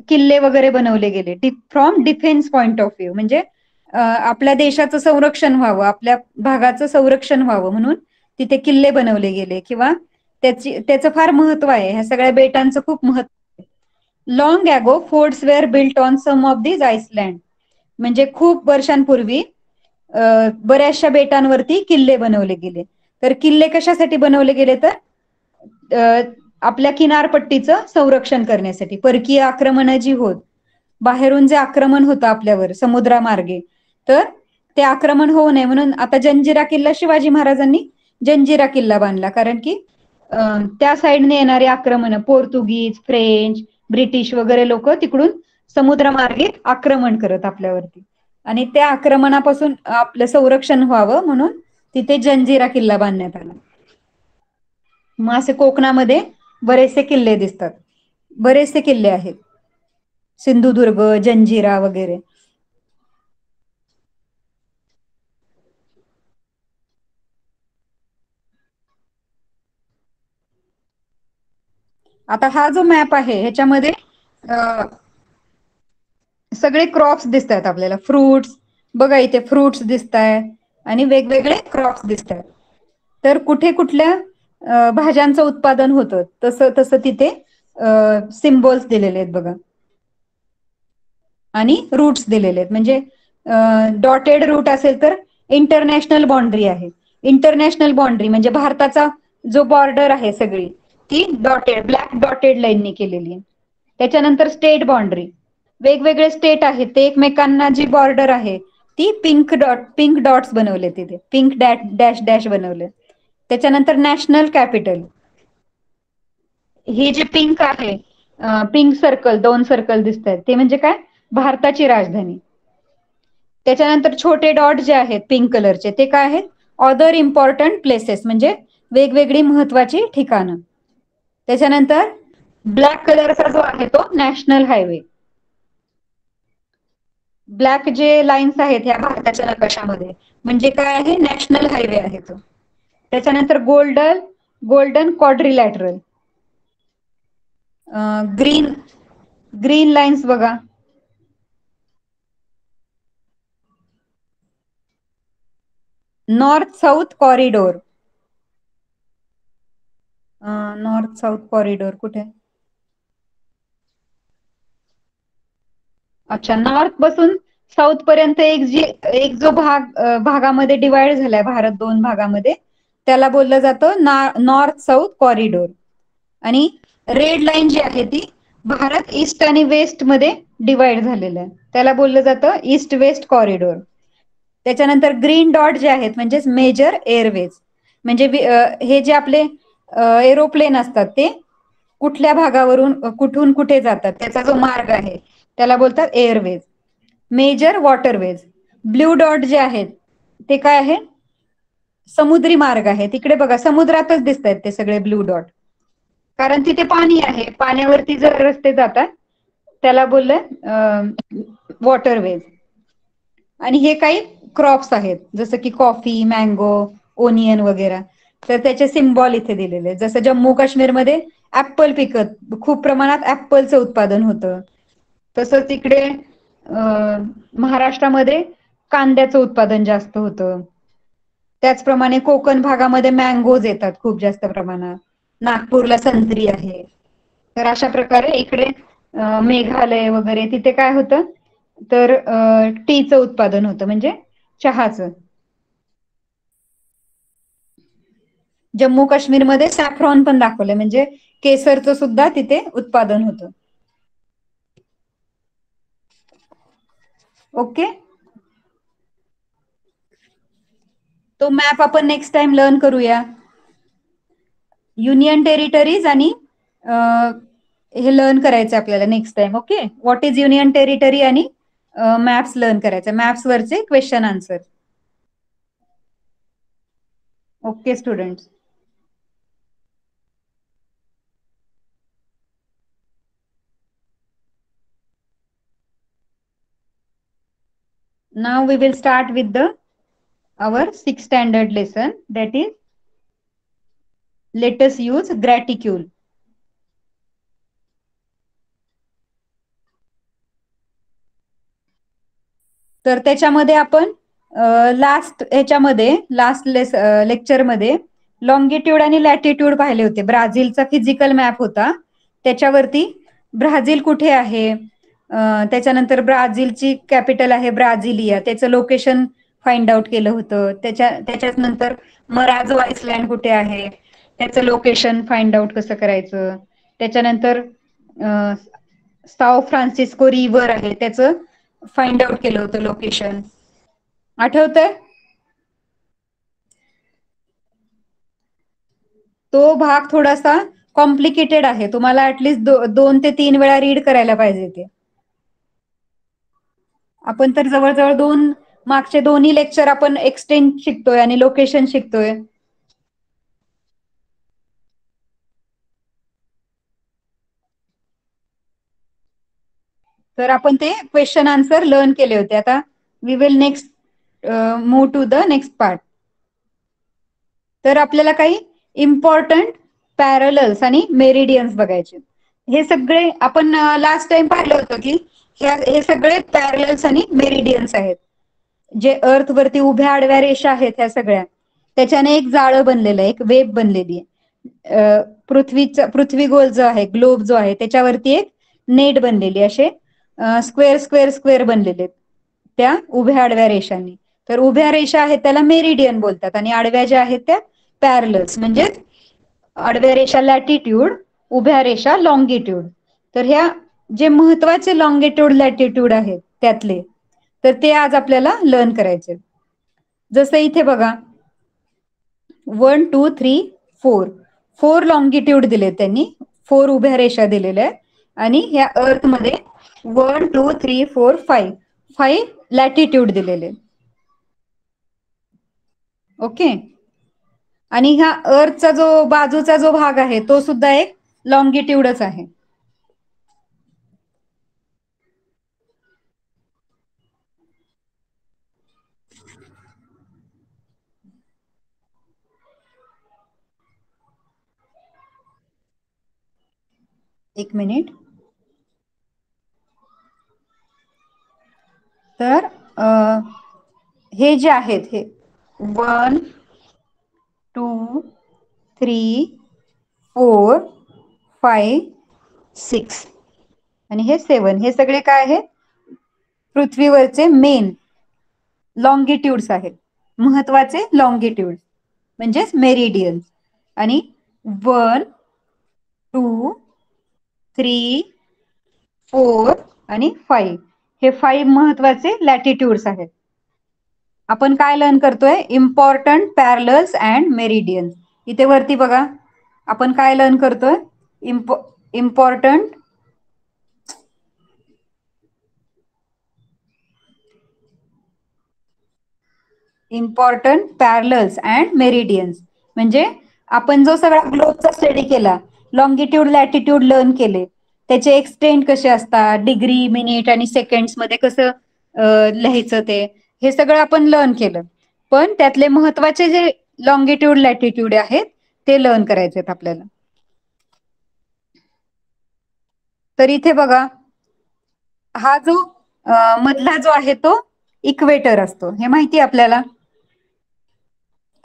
किल्ले वगैरे बनवले गेले. From defence point of view, म्हणजे आपल्या देशाचं संरक्षण व्हावं, आपल्या भागाचं संरक्षण व्हावं म्हणून तिथे किल्ले बनवले गेले, किंवा त्याचं फार महत्व आहे. ह्या सगळ्या बेटांचं खूप महत्व आहे. Long ago forts were built on some of these island. म्हणजे खूप वर्षांपूर्वी बऱ्याचशा बेटांवरती किल्ले बनवले गेले. तर किल्ले कशासाठी बनवले गेले? तर आपल्या किनारपट्टीचं संरक्षण करण्यासाठी. परकीय आक्रमण जी होत, बाहेरून जे आक्रमण होतं आपल्यावर समुद्रामार्गे, तर ते आक्रमण होऊ नये म्हणून आता जंजिरा किल्ला शिवाजी महाराजांनी जंजिरा किल्ला बांधला. कारण की त्या साईडने येणारे आक्रमण, पोर्तुगीज, फ्रेंच, ब्रिटिश वगैरे लोक तिकडून समुद्रमार्गे आक्रमण करत आपल्यावरती, आणि त्या आक्रमणापासून आपलं संरक्षण व्हावं म्हणून तिथे जंजिरा किल्ला बांधण्यात आला. मग असे कोकणामध्ये बरेचसे किल्ले दिसतात, बरेचसे किल्ले आहेत. सिंधुदुर्ग, जंजिरा वगैरे. आता हा जो मॅप आहे ह्याच्यामध्ये सगळे क्रॉप्स दिसत आहेत आपल्याला. फ्रुट्स बघा, इथे फ्रुट्स दिसत आहेत आणि वेगवेगळे क्रॉप्स दिसत आहेत. तर कुठे कुठल्या भाज्यांचं उत्पादन होतं तसं तसं तिथे सिम्बॉल्स दिलेले आहेत बघा, आणि रूट्स दिलेले आहेत. म्हणजे डॉटेड रूट असेल तर इंटरनॅशनल बाउंड्री आहे. इंटरनॅशनल बाउंड्री म्हणजे भारताचा जो बॉर्डर आहे सगळी ती डॉटेड, ब्लॅक डॉटेड लाईननी केलेली आहे. त्याच्यानंतर स्टेट बाउंड्री, वेगवेगळे स्टेट आहेत ते एकमेकांना जी बॉर्डर आहे ती पिंक डॉट्स बनवले, तिथे पिंक डॅश डॅश बनवले. त्याच्यानंतर नॅशनल कॅपिटल, हे जे पिंक आहे, पिंक सर्कल, 2 सर्कल दिसत आहेत ते म्हणजे काय? भारताची राजधानी. त्याच्यानंतर छोटे डॉट जे आहेत पिंक कलरचे ते काय आहेत, अदर इम्पॉर्टंट प्लेसेस म्हणजे वेगवेगळी महत्वाची ठिकाणं. त्याच्यानंतर ब्लॅक कलरचा जो आहे तो नॅशनल हायवे. ब्लॅक जे लाईन्स आहेत ह्या भारताच्या नकाशामध्ये म्हणजे काय आहे, नॅशनल हायवे आहे तो. त्याच्यानंतर golden quadrilateral. Green green lines बघा, north south corridor. North south corridor कुठे, अच्छा, नॉर्थ पासून साऊथ पर्यंत एक जो भागामध्ये डिवाइड झालाय भारत दोन भागामध्ये, त्याला बोललं जातं नॉर्थ साऊथ कॉरिडोर. आणि रेड लाईन जी आहे ती भारत ईस्ट आणि वेस्ट मध्ये डिवाइड झालेलं आहे, त्याला बोललं जातं ईस्ट वेस्ट कॉरिडोर. त्याच्यानंतर ग्रीन डॉट जे आहेत म्हणजेच मेजर एअरवेज, म्हणजे हे जे आपले एरोप्लेन असतात ते कुठल्या भागावरून कुठून कुठे जातात त्याचा जो मार्ग आहे त्याला बोलतात airways. Major waterways. Blue dot जे आहेत ते काय आहे, समुद्री मार्ग आहे. तिकडे बघा समुद्रातच दिसत आहेत ते सगळे ब्ल्यू डॉट, कारण तिथे पाणी आहे, पाण्यावरती जर रस्ते जातात त्याला बोललं वॉटरवेज. आणि हे काही क्रॉप्स आहेत जसं की कॉफी, मँगो, ओनियन वगैरे, तर त्याचे सिम्बॉल इथे दिलेले. जसं जम्मू काश्मीरमध्ये ऍपल पिकत खूप प्रमाणात ऍपलचं उत्पादन होतं, तसंच इकडे महाराष्ट्रामध्ये कांद्याचं उत्पादन जास्त होतं. त्याचप्रमाणे कोकण भागामध्ये मँगोज येतात खूप जास्त प्रमाणात, नागपूरला संत्री आहे. तर अशा प्रकारे इकडे मेघालय वगैरे तिथे काय होतं, तर टीचं उत्पादन होतं म्हणजे चहाचं. जम्मू काश्मीरमध्ये सॅफ्रॉन पण दाखवलंय म्हणजे केसरचं सुद्धा तिथे उत्पादन होतं. ओके, तो मॅप आपण नेक्स्ट टाइम लर्न करूया. युनियन टेरिटरीज आणि हे लर्न करायचं आपल्याला next time. Okay, what is union territory आणि मॅप्स लर्न करायचं, मॅप्स वरचे question answer. Okay students, now we will start with our 6th standard lesson, that is let us use graticule. तर त्याच्यामध्ये आपण लास्ट लेक्चरमध्ये लॉंगिट्यूड आणि लॅटिट्यूड पाहिले होते. ब्राझीलचा फिजिकल मॅप होता, त्याच्यावरती ब्राझील कुठे आहे, त्याच्यानंतर ब्राझीलची कॅपिटल आहे ब्राझिलिया, त्याचं लोकेशन फाइंड आउट केलं होतं. त्याच्याच नंतर मराजो आइसलँड कुठे आहे त्याचं लोकेशन फाइंड आउट कसं करायचं. त्याच्यानंतर साओ फ्रान्सिस्को रिव्हर आहे त्याचं फाइंड आउट केलं होतं लोकेशन. आठवतंय? तो भाग थोडासा कॉम्प्लिकेटेड आहे, तुम्हाला ऍटलिस्ट 2 ते 3 वेळा रीड करायला पाहिजे ते. आपण तर जवळजवळ मागचे दोन्ही लेक्चर आपण एक्सटेंड शिकतोय आणि लोकेशन शिकतोय. तर आपण ते क्वेश्चन आन्सर लर्न केले होते. आता we will next move to the next part. तर आपल्याला काही इम्पॉर्टंट पॅरलल्स आणि मेरिडियन्स बघायचे. हे सगळे आपण लास्ट टाइम पाहिलं होतं की हे सगळे पॅरलल्स आणि मेरिडियन्स आहेत. जे अर्थ वरती उभ्या आडव्या रेषा आहेत ह्या सगळ्या, त्याच्याने एक जाळं बनलेलं आहे, एक वेब बनलेली आहे. पृथ्वी गोल जो आहे, ग्लोब जो आहे, त्याच्यावरती एक नेट बनलेली, असे स्क्वेअर स्क्वेअर स्क्वेअर बनलेले त्या उभ्या आडव्या रेषांनी. तर उभ्या रेषा आहेत त्याला मेरिडियन बोलतात आणि आडव्या ज्या आहेत त्या पॅरलल्स, म्हणजे आडव्या रेषा लॅटिट्यूड, उभ्या रेषा लॉंगिट्यूड. तर ह्या जे महत्वाचे लॉंगिट्यूड लॅटिट्यूड आहेत त्यातले, तर ते आज आपल्याला लर्न करायचे. जसं इथे बघा 1 2 3 4 लॉंगिट्यूड दिले त्यांनी, 4 उभ्या रेषा दिलेल्या आहेत. आणि ह्या अर्थ मध्ये 1 2 3 4 5 लॅटिट्यूड दिलेले. ओके. आणि ह्या अर्थचा जो बाजूचा जो भाग आहे तो सुद्धा एक लॉंगिट्यूडच आहे. एक मिनिट. तर हे जे आहेत हे 1 2 3 4 5 6 आणि हे 7 हे सगळे काय आहेत पृथ्वीवरचे मेन लॉंगिट्यूड्स आहेत, महत्वाचे लॉंगिट्यूड म्हणजेच मेरिडियन्स. आणि 1 2 3 4 आणि 5 हे 5 महत्वाचे लॅटिट्यूड्स आहेत. आपण काय लर्न करतोय इम्पॉर्टंट पॅरलल्स अँड मेरिडियन्स. इथे वरती बघा आपण काय लर्न करतोय इम्पॉर्टंट पॅरलल्स अँड मेरिडियन्स. म्हणजे आपण जो सगळा ग्लोबचा स्टडी केला, लॉंगिट्यूड लॅटिट्यूड लर्न केले, त्याचे एक्सटेंट कसे असतात, डिग्री मिनिट आणि सेकंड्स मध्ये कसं लिहायचं ते हे सगळं आपण लर्न केलं. पण त्यातले महत्वाचे जे लॉंगिट्यूड लॅटिट्यूड आहेत ते लर्न करायचे आहेत आपल्याला. तर इथे बघा हा जो मधला जो आहे तो इक्वेटर असतो, हे माहिती आपल्याला.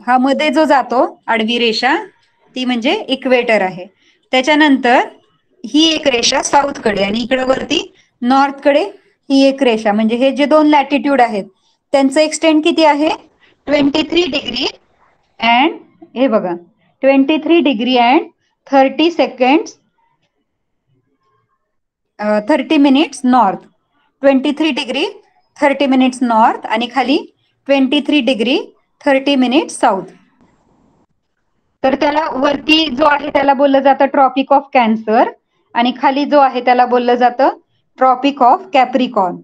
हा मध्ये जो जातो आडवी रेषा ती म्हणजे इक्वेटर आहे. त्याच्यानंतर ही एक रेषा साऊथ कडे आणि इकडे वरती नॉर्थ कडे ही एक रेषा, म्हणजे हे जे दोन लॅटिट्यूड आहेत त्यांचं एक्सटेंट किती आहे 23 डिग्री अँड हे बघा 23 degree and 30 seconds 30 minutes north, 23 degree 30 minutes north आणि खाली 23 डिग्री 30 मिनिट्स साऊथ. तर त्याला वरती जो आहे त्याला बोललं जातं ट्रॉपिक ऑफ कॅन्सर आणि खाली जो आहे त्याला बोललं जातं ट्रॉपिक ऑफ कॅप्रिकॉन.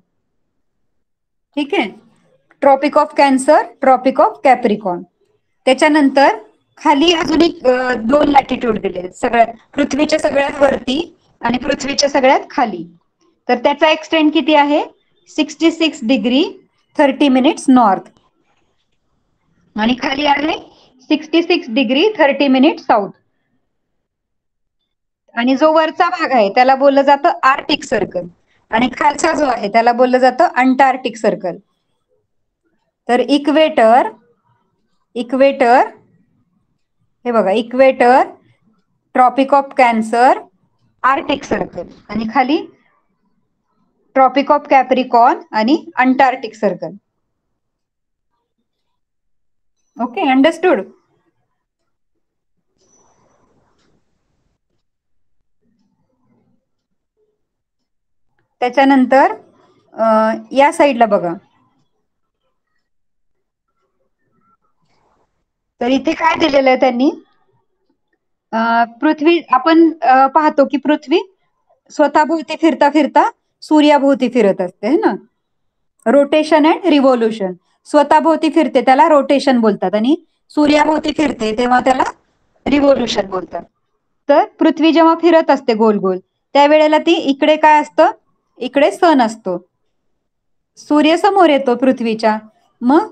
ठीक आहे, tropic of Cancer, Tropic of Capricorn. त्याच्यानंतर खाली अजून एक 2 लॅटिट्यूड दिले, सगळ्यात पृथ्वीच्या सगळ्यात वरती आणि पृथ्वीच्या सगळ्यात खाली. तर त्याचा एक्सटेंट किती आहे 66 डिग्री 30 मिनिट्स नॉर्थ आणि खाली आहे 66 डिग्री 30 मिनिट्स साऊथ. आणि जो वरचा भाग आहे त्याला बोललं जातं आर्टिक सर्कल आणि खालचा जो आहे त्याला बोललं जातं अंटार्क्टिक सर्कल. तर इक्वेटर हे बघा equator, tropic of cancer, arctic circle आणि खाली ट्रॉपिक ऑफ कॅप्रिकॉन आणि अंटार्क्टिक सर्कल. Okay, understood. त्याच्यानंतर या साईडला बघा, तर इथे काय दिलेलं आहे त्यांनी पृथ्वी आपण पाहतो की पृथ्वी स्वतःभोवती फिरता फिरता सूर्याभोवती फिरत असते है ना. रोटेशन अँड रिव्होल्युशन, स्वतःभोवती फिरते त्याला रोटेशन बोलतात आणि सूर्याभोवती फिरते तेव्हा त्याला रिव्होल्युशन बोलतात. तर पृथ्वी जेव्हा फिरत असते गोल गोल त्यावेळेला ती इकडे काय असतं इकडे सन असतो, सूर्य समोर येतो पृथ्वीच्या. मग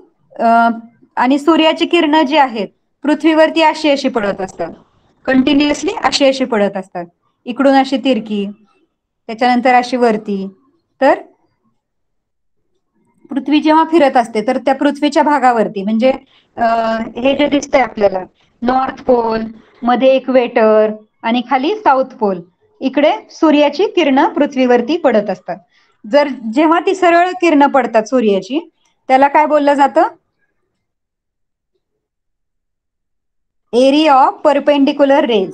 आणि सूर्याची किरणं जी आहेत पृथ्वीवरती अशी अशी पडत असतात, कंटिन्युअसली अशी अशी पडत असतात, इकडून अशी तिरकी त्याच्यानंतर अशी वरती. तर पृथ्वी जेव्हा फिरत असते तर त्या पृथ्वीच्या भागावरती म्हणजे हे जे दिसतंय आपल्याला नॉर्थ पोल मध्ये इक्वेटर आणि खाली साऊथ पोल, इकडे सूर्याची किरणं पृथ्वीवरती पडत असतात. जर जेव्हा ती सरळ किरणं पडतात सूर्याची त्याला काय बोललं जातं एरिया ऑफ परपेंडिक्युलर रेज.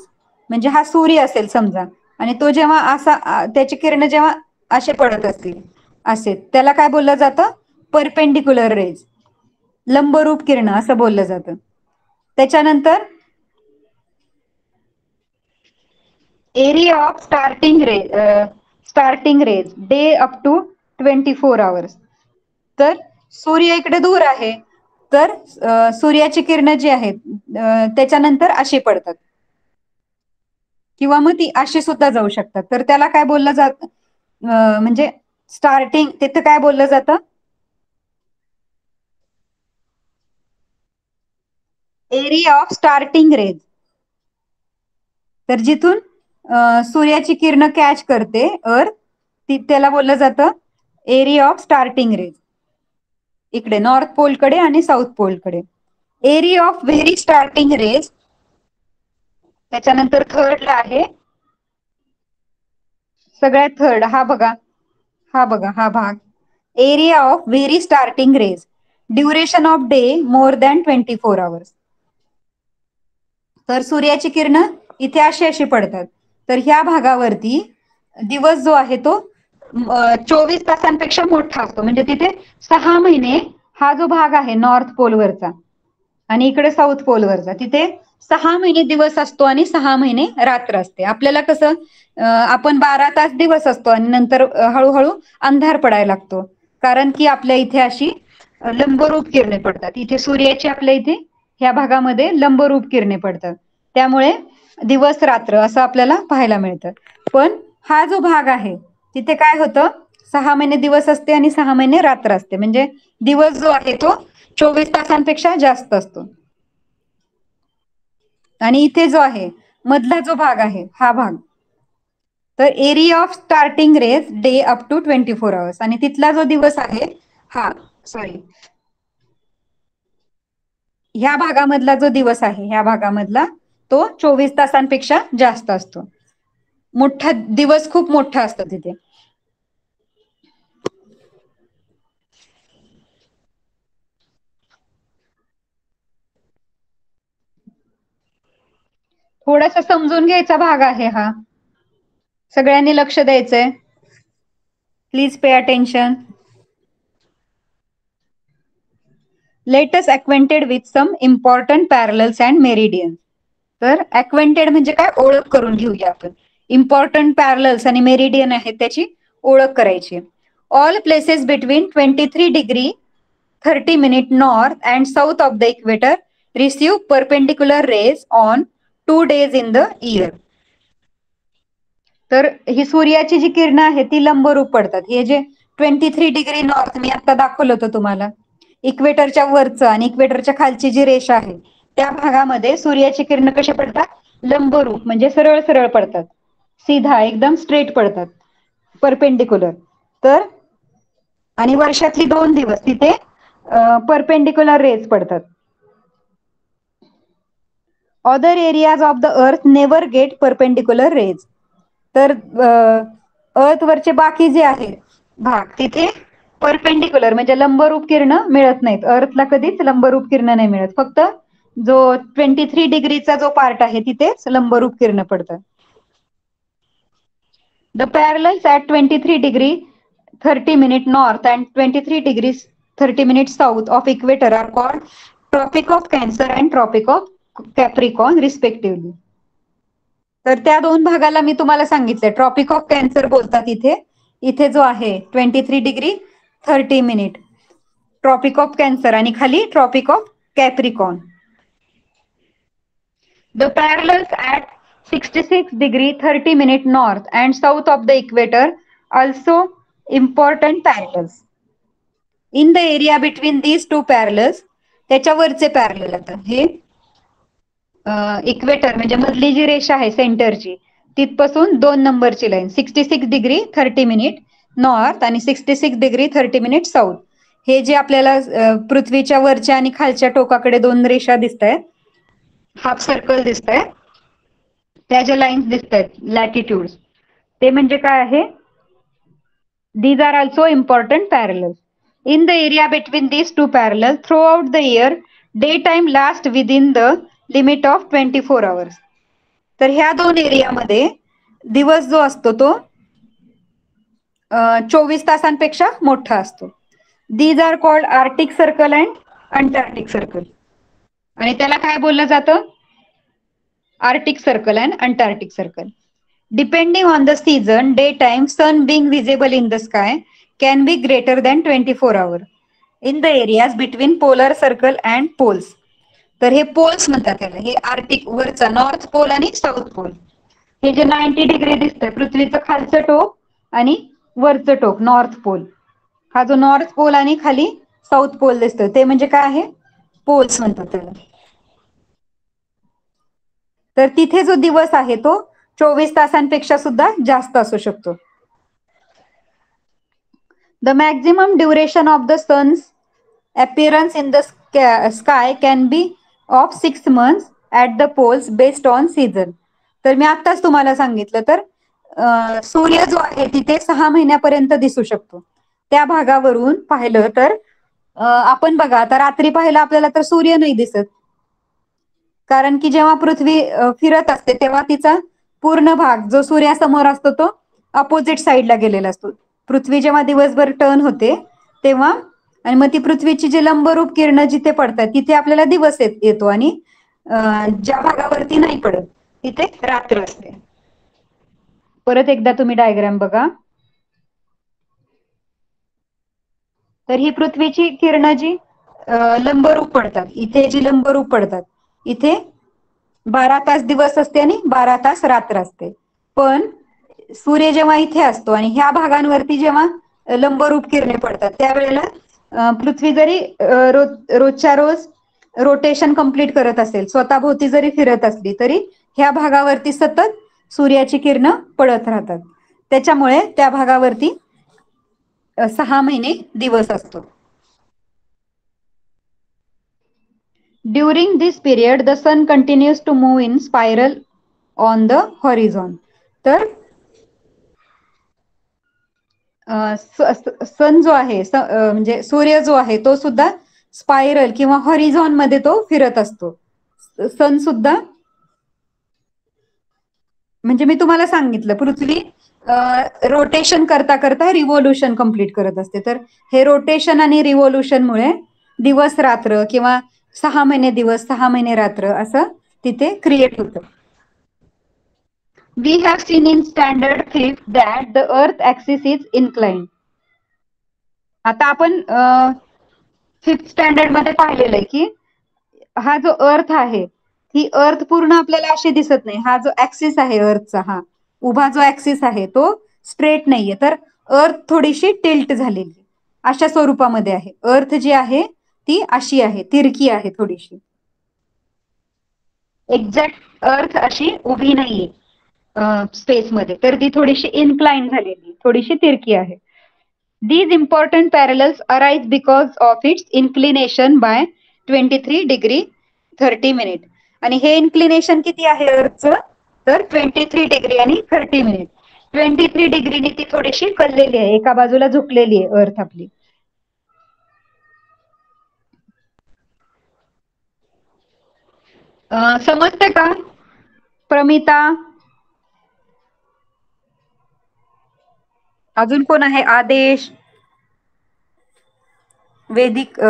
म्हणजे हा सूर्य असेल समजा आणि तो जेव्हा असा त्याची किरणं जेव्हा असे पडत असतील असे त्याला काय बोललं जातं परपेंडिक्युलर रेज, लंबरूप किरणं असं बोललं जातं. त्याच्यानंतर area of starting rays day up to 24 hours. तर सूर्य इकडे दूर आहे, तर सूर्याची किरणं जी आहेत त्याच्यानंतर अशी पडतात, किंवा मग ती अशी सुद्धा जाऊ शकतात. तर त्याला काय बोललं जात, म्हणजे स्टार्टिंग तिथं काय बोललं जातं, एरिया ऑफ स्टार्टिंग रेज. तर जिथून सूर्याची किरण कॅच करते अर्थ, त्याला बोललं जातं एरिया ऑफ स्टार्टिंग रेज. इकडे नॉर्थ पोलकडे आणि साऊथ पोलकडे. Area of very starting rays, त्याच्यानंतर थर्डला आहे, सगळ्यात थर्ड हा बघा, हा भाग, area of very starting rays, duration of day more than 24 hours. तर सूर्याची किरण इथे अशी अशी पडतात, तर ह्या भागावरती दिवस जो आहे तो 24 तासांपेक्षा मोठा असतो. म्हणजे तिथे 6 महिने, हा जो भाग आहे नॉर्थ पोलवरचा आणि इकडे साऊथ पोलवरचा, तिथे 6 महिने दिवस असतो आणि 6 महिने रात्र असते. आपल्याला कसं आपण 12 तास दिवस असतो आणि नंतर हळूहळू अंधार पडायला लागतो, कारण की आपल्या इथे अशी लंबरूप किरणे पडतात. इथे सूर्याची आपल्या इथे ह्या भागामध्ये लंबरूप किरणे पडतात, त्यामुळे दिवस रात्र असं आपल्याला पाहायला मिळतं. पण हा जो भाग आहे तिथे काय होतं, 6 महिने दिवस असते आणि 6 महिने रात्र असते. म्हणजे दिवस जो आहे तो 24 तासांपेक्षा जास्त असतो. आणि इथे जो आहे मधला जो भाग आहे हा भाग, तर area of starting rays day up to 24 hours, आणि तिथला जो दिवस आहे हा, सॉरी, ह्या भागामधला जो दिवस आहे ह्या भागामधला तो 24 तासांपेक्षा जास्त असतो. मोठा दिवस, खूप मोठा असतो तिथे. थोडासा समजून घ्यायचा भाग आहे हा, सगळ्यांनी लक्ष द्यायचंय. Please pay attention. Let us acquainted with some important parallels and meridian. तर अक्वेंटेड म्हणजे काय, ओळख करून घेऊया आपण. इम्पॉर्टंट पॅरलल्स आणि मेरिडियन आहेत त्याची ओळख करायची. All places between 23°30' north and south of the equator receive perpendicular rays on 2 days in the year. तर ही सूर्याची जी किरणं आहेत ती लंबरूप पडतात. हे जे 23° नॉर्थ मी आता दाखवलं होतं तुम्हाला, इक्वेटरच्या वरचं आणि इक्वेटरच्या खालची जी रेषा आहे त्या भागामध्ये सूर्याची किरण कशी पडतात, लंबरूप, म्हणजे सरळ सरळ पडतात, सीधा एकदम स्ट्रेट पडतात, परपेंडिक्युलर. तर आणि वर्षातली 2 दिवस तिथे परपेंडिक्युलर रेज पडतात. Other areas of the earth never get perpendicular rays. तर अर्थ वरचे बाकी जे आहेत भाग तिथे परपेंडिक्युलर म्हणजे लंबरूप किरण मिळत नाहीत. अर्थला कधीच लंबरूप किरण नाही मिळत, फक्त जो 23°चा जो पार्ट आहे तिथेच लंबरूप किरण पडतात. The parallels at 23°30' north and 23°30' south of equator are called Tropic of Cancer and Tropic of Capricorn respectively. तर त्या दोन भागाला मी तुम्हाला सांगितलंय, ट्रॉपिक ऑफ कॅन्सर बोलतात इथे. इथे जो आहे 23°30' ट्रॉपिक ऑफ कॅन्सर आणि खाली Tropic of Capricorn. The parallels at 66°30' north and south of the equator also important parallels. In the area between these two parallels, त्याच्यावरचे पॅरलल आता हे इक्वेटर म्हणजे मधली जी रेषा आहे सेंटरची, तिथपासून 2 नंबरची लाईन 66°30' नॉर्थ आणि 66°30' साऊथ, हे जे आपल्याला पृथ्वीच्या वरच्या आणि खालच्या टोकाकडे 2 रेषा दिसत आहेत, हाफ सर्कल दिसत आहे, त्या ज्या लाईन्स दिसत आहेत लॅटिट्यूड, ते म्हणजे काय आहे, these are also important parallels. In the area between these two parallels, throughout the year, daytime lasts within the limit of 24 hours. तर ह्या दोन एरियामध्ये दिवस जो असतो तो 24 तासांपेक्षा मोठा असतो. These are called Arctic circle and Antarctic circle. आणि त्याला काय बोललं जातं, Arctic circle and Antarctic circle. Depending on the season, daytime sun being visible in the sky can be greater than 24 hours. In the areas between polar circle and poles. तर हे poles म्हणतात त्याला. हे आर्टिक वरचा north pole आणि south pole. हे जे 90 degree दिसतंय पृथ्वीचं खालचं टोक आणि वरचं टोक नॉर्थ पोल. हा जो नॉर्थ पोल आणि खाली साऊथ पोल दिसतोय ते म्हणजे काय आहे, पोल्स म्हणतात त्याला. तर तिथे जो दिवस आहे तो 24 तासांपेक्षा सुद्धा जास्त असू शकतो. The maximum duration of the sun's appearance in the sky can be of 6 months at the poles based on season. तर मी आत्ताच तुम्हाला सांगितलं तर सूर्य जो आहे तिथे 6 महिन्यापर्यंत दिसू शकतो. त्या भागावरून पाहिलं तर आपण बघा आता रात्री पाहिलं आपल्याला तर सूर्य नाही दिसत, कारण की जेव्हा पृथ्वी फिरत असते तेव्हा तिचा पूर्ण भाग जो सूर्यासमोर असतो तो अपोजिट साईडला गेलेला असतो. पृथ्वी जेव्हा दिवसभर टर्न होते तेव्हा आणि मग ती पृथ्वीची जी लंबरूप किरण जिथे पडतात तिथे आपल्याला दिवस येतो आणि ज्या भागावरती नाही पडत तिथे रात्र असते. परत एकदा तुम्ही डायग्राम बघा. तर ही पृथ्वीची किरण जी लंबरूप पडतात, इथे जी लंबरूप पडतात इथे 12 तास दिवस असते आणि 12 तास रात्र असते. पण सूर्य जेव्हा इथे असतो आणि ह्या भागांवरती जेव्हा लंबरूप किरणे पडतात त्यावेळेला पृथ्वी जरी रोजच्या रोज रोटेशन कंप्लीट करत असेल, स्वतःभोवती जरी फिरत असली तरी ह्या भागावरती सतत सूर्याची किरण पडत राहतात. त्याच्यामुळे त्या भागावरती 6 महिने दिवस असतो. During this period the sun continues to move in spiral on the horizon. तर सन जो आहे म्हणजे सूर्य जो आहे तो सुद्धा स्पायरल किंवा हॉरिझॉन मध्ये तो फिरत असतो. सन सुद्धा म्हणजे मी तुम्हाला सांगितलं पृथ्वी रोटेशन करता करता रिव्होल्युशन कंप्लीट करत असते. तर हे रोटेशन आणि रिव्होल्युशन मुळे दिवस रात्र किंवा 6 महिने दिवस 6 महिने रात्र असं तिथे क्रिएट होतं. We have seen in standard fifth that the earth axis is inclined. आता आपण 5th स्टँडर्ड मध्ये पाहिलेलं आहे की हा जो अर्थ आहे ही अर्थ पूर्ण आपल्याला अशी दिसत नाही. हा जो ऍक्सिस आहे अर्थचा, हा उभा जो ऍक्सिस आहे तो स्ट्रेट नाहीये, तर अर्थ थोडीशी टिल्ट झालेली अशा स्वरूपामध्ये आहे. अर्थ जी आहे ती अशी आहे, तिरकी आहे थोडीशी. एक्झॅक्ट अर्थ अशी उभी नाहीये स्पेस मध्ये, तर ती थोडीशी इन्क्लाइन झालेली, थोडीशी तिरकी आहे. These important parallels arise because of its inclination by 23 degree 30 minute. आणि हे इन्क्लिनेशन किती आहे अर्थचं, तर 23 डिग्री आणि 30 मिनिट. 23 डिग्रीने ती थोडीशी कललेली आहे, एका बाजूला झुकलेली आहे अर्थ आपली. समजते का प्रमिता? अजून कोण आहे? आदेश, वेदिक,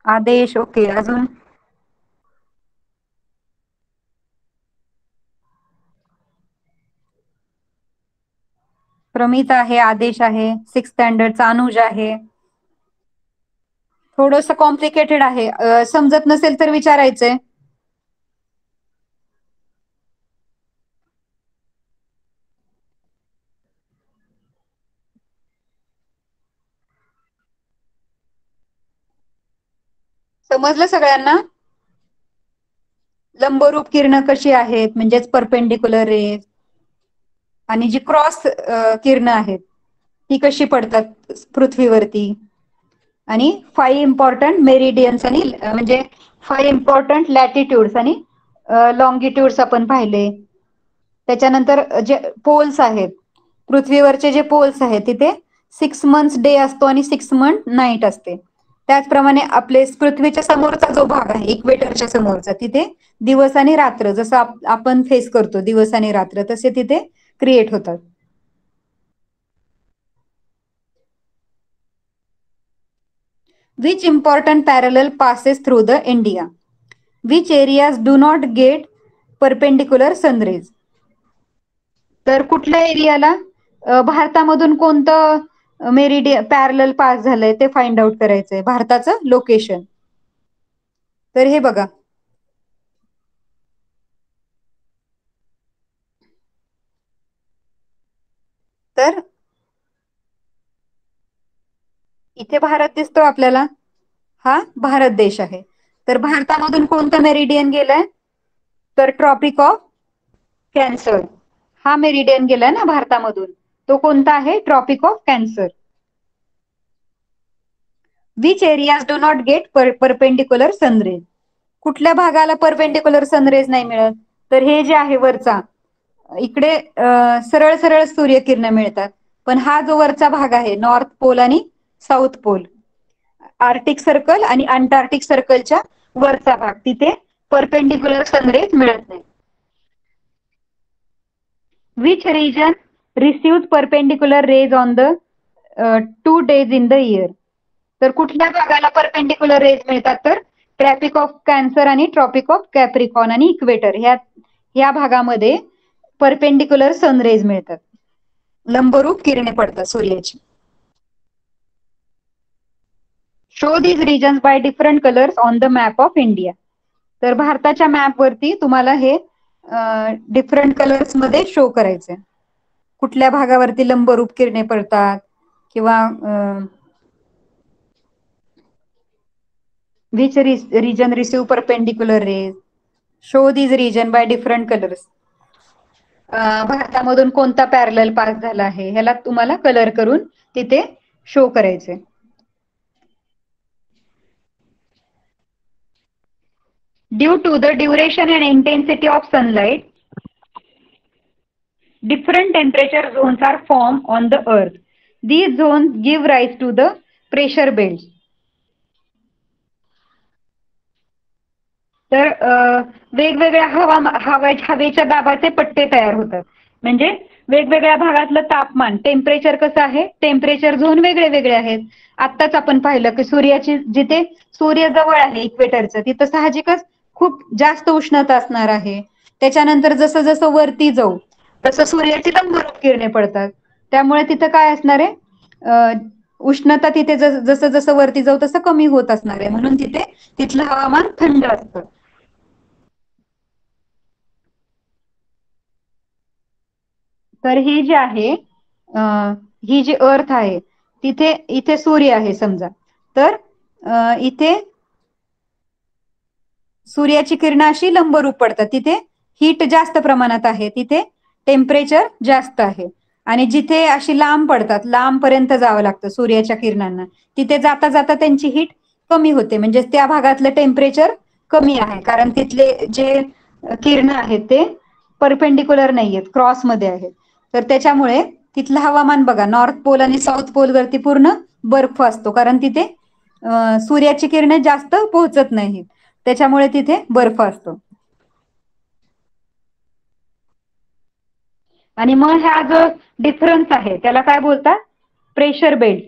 आदेश, ओके. अजून प्रमित आहे, आदेश आहे, 6th स्टँडर्डचा अनुज आहे. थोडस कॉम्प्लिकेटेड आहे, समजत नसेल तर विचारायचंय. समजलं सगळ्यांना? लंबरूप किरण कशी आहेत म्हणजेच परपेंडिक्युलर रेज, आणि जी क्रॉस किरण आहेत ती कशी पडतात पृथ्वीवरती, आणि 5 इम्पॉर्टंट मेरिडियन्स आणि म्हणजे 5 इम्पॉर्टंट लॅटिट्यूड्स आणि लॉंगिट्यूड्स आपण पाहिले. त्याच्यानंतर जे पोल्स आहेत पृथ्वीवरचे, जे पोल्स आहेत तिथे 6 मंथ्स डे असतो आणि 6 मंथ नाईट असते. त्याचप्रमाणे आपले पृथ्वीच्या समोरचा जो भाग आहे इक्वेटरच्या समोरचा तिथे दिवस आणि रात्र, जसं आपण फेस करतो दिवस आणि रात्र, तसे तिथे क्रिएट होतात. Which important parallel passes through the India? Which areas do not get perpendicular sun rays? तर कुठल्या एरियाला भारतामधून कोणतं मेरिडियन पॅरलल पास झालंय ते फाइंड आउट करायचंय, भारताचं लोकेशन. तर हे बघा, तर इथे भारत दिसतो आपल्याला, हा भारत देश आहे. तर भारतामधून कोणतं मेरिडियन गेलंय, तर ट्रॉपिक ऑफ कॅन्सर हा मेरिडियन गेलाय ना भारतामधून. तो कोणता आहे, tropic of cancer. Which areas do not get perpendicular sun rays. कुठल्या भागाला परपेंडिक्युलर सनरेज नाही मिळत, तर हे जे आहे वरचा, इकडे सरळ सरळ सूर्यकिरण मिळतात. पण हा जो वरचा भाग आहे, नॉर्थ पोल आणि साऊथ पोल, आर्टिक सर्कल आणि अंटार्क्टिक सर्कलच्या वरचा भाग, तिथे परपेंडिक्युलर सनरेज मिळत नाही. Which region receive perpendicular rays on the 2 days in the year. तर कुठल्या भागाला परपेंडिक्युलर रेज मिळतात, तर ट्रॉपिक ऑफ कॅन्सर आणि ट्रॉपिक ऑफ कॅप्रिकॉन आणि इक्वेटर ह्या भागामध्ये परपेंडिक्युलर सनरेज मिळतात, लंबरूप किरणे पडतात सूर्याची. Show these regions by different colours on the map of India. तर भारताच्या मॅप वरती तुम्हाला हे डिफरंट कलर्स मध्ये शो करायचे, कुठल्या भागावरती लंबरूप किरणे पडतात, किंवा which region receive perpendicular rays, show these region by different colours. भारतामधून कोणता पॅरलल पास झाला आहे, ह्याला तुम्हाला कलर करून तिथे शो करायचे. Due to the duration and intensity of sunlight, different temperature zones are formed on the earth. These zones give rise to the pressure belts. तर वेगवेगळ्या हवेच्या दाबाचे पट्टे तयार होतात. म्हणजे वेगवेगळ्या भागातलं तापमान, टेम्परेचर कसं आहे, टेम्परेचर झोन वेगळे वेगळे आहेत. आत्ताच आपण पाहिलं की जिथे सूर्य जवळ आहे इक्वेटरचं, तिथं साहजिकच खूप जास्त उष्णता असणार आहे. त्याच्यानंतर जसं जसं वरती जाऊ तसं सूर्याची लंबरूप किरणे पडतात, त्यामुळे तिथं काय असणार आहे, उष्णता तिथे जसं जसं वरती जाऊ तसं कमी होत असणार आहे, म्हणून तिथलं हवामान थंड असतं. तर ही जी आहे, ही जी अर्थ आहे, इथे सूर्य आहे समजा, तर इथे सूर्याची किरणं अशी लंबरूप पडतात, तिथे हीट जास्त प्रमाणात आहे, तिथे टेम्परेचर जास्त आहे. आणि जिथे अशी लांब पडतात, लांब पर्यंत जावं लागतं सूर्याच्या किरणांना, तिथे जाता जाता त्यांची हीट कमी होते, म्हणजे त्या भागातलं टेम्परेचर कमी आहे, कारण तिथले जे किरण आहेत ते परपेंडिक्युलर नाहीयेत, क्रॉस मध्ये आहेत. तर त्याच्यामुळे तिथलं हवामान बघा, नॉर्थ पोल आणि साऊथ पोल वरती पूर्ण बर्फ असतो, कारण तिथे सूर्याची किरणे जास्त पोहोचत नाहीत, त्याच्यामुळे तिथे बर्फ असतो. आणि मग हा जो डिफरन्स आहे त्याला काय बोलतात, प्रेशर बेल्ट.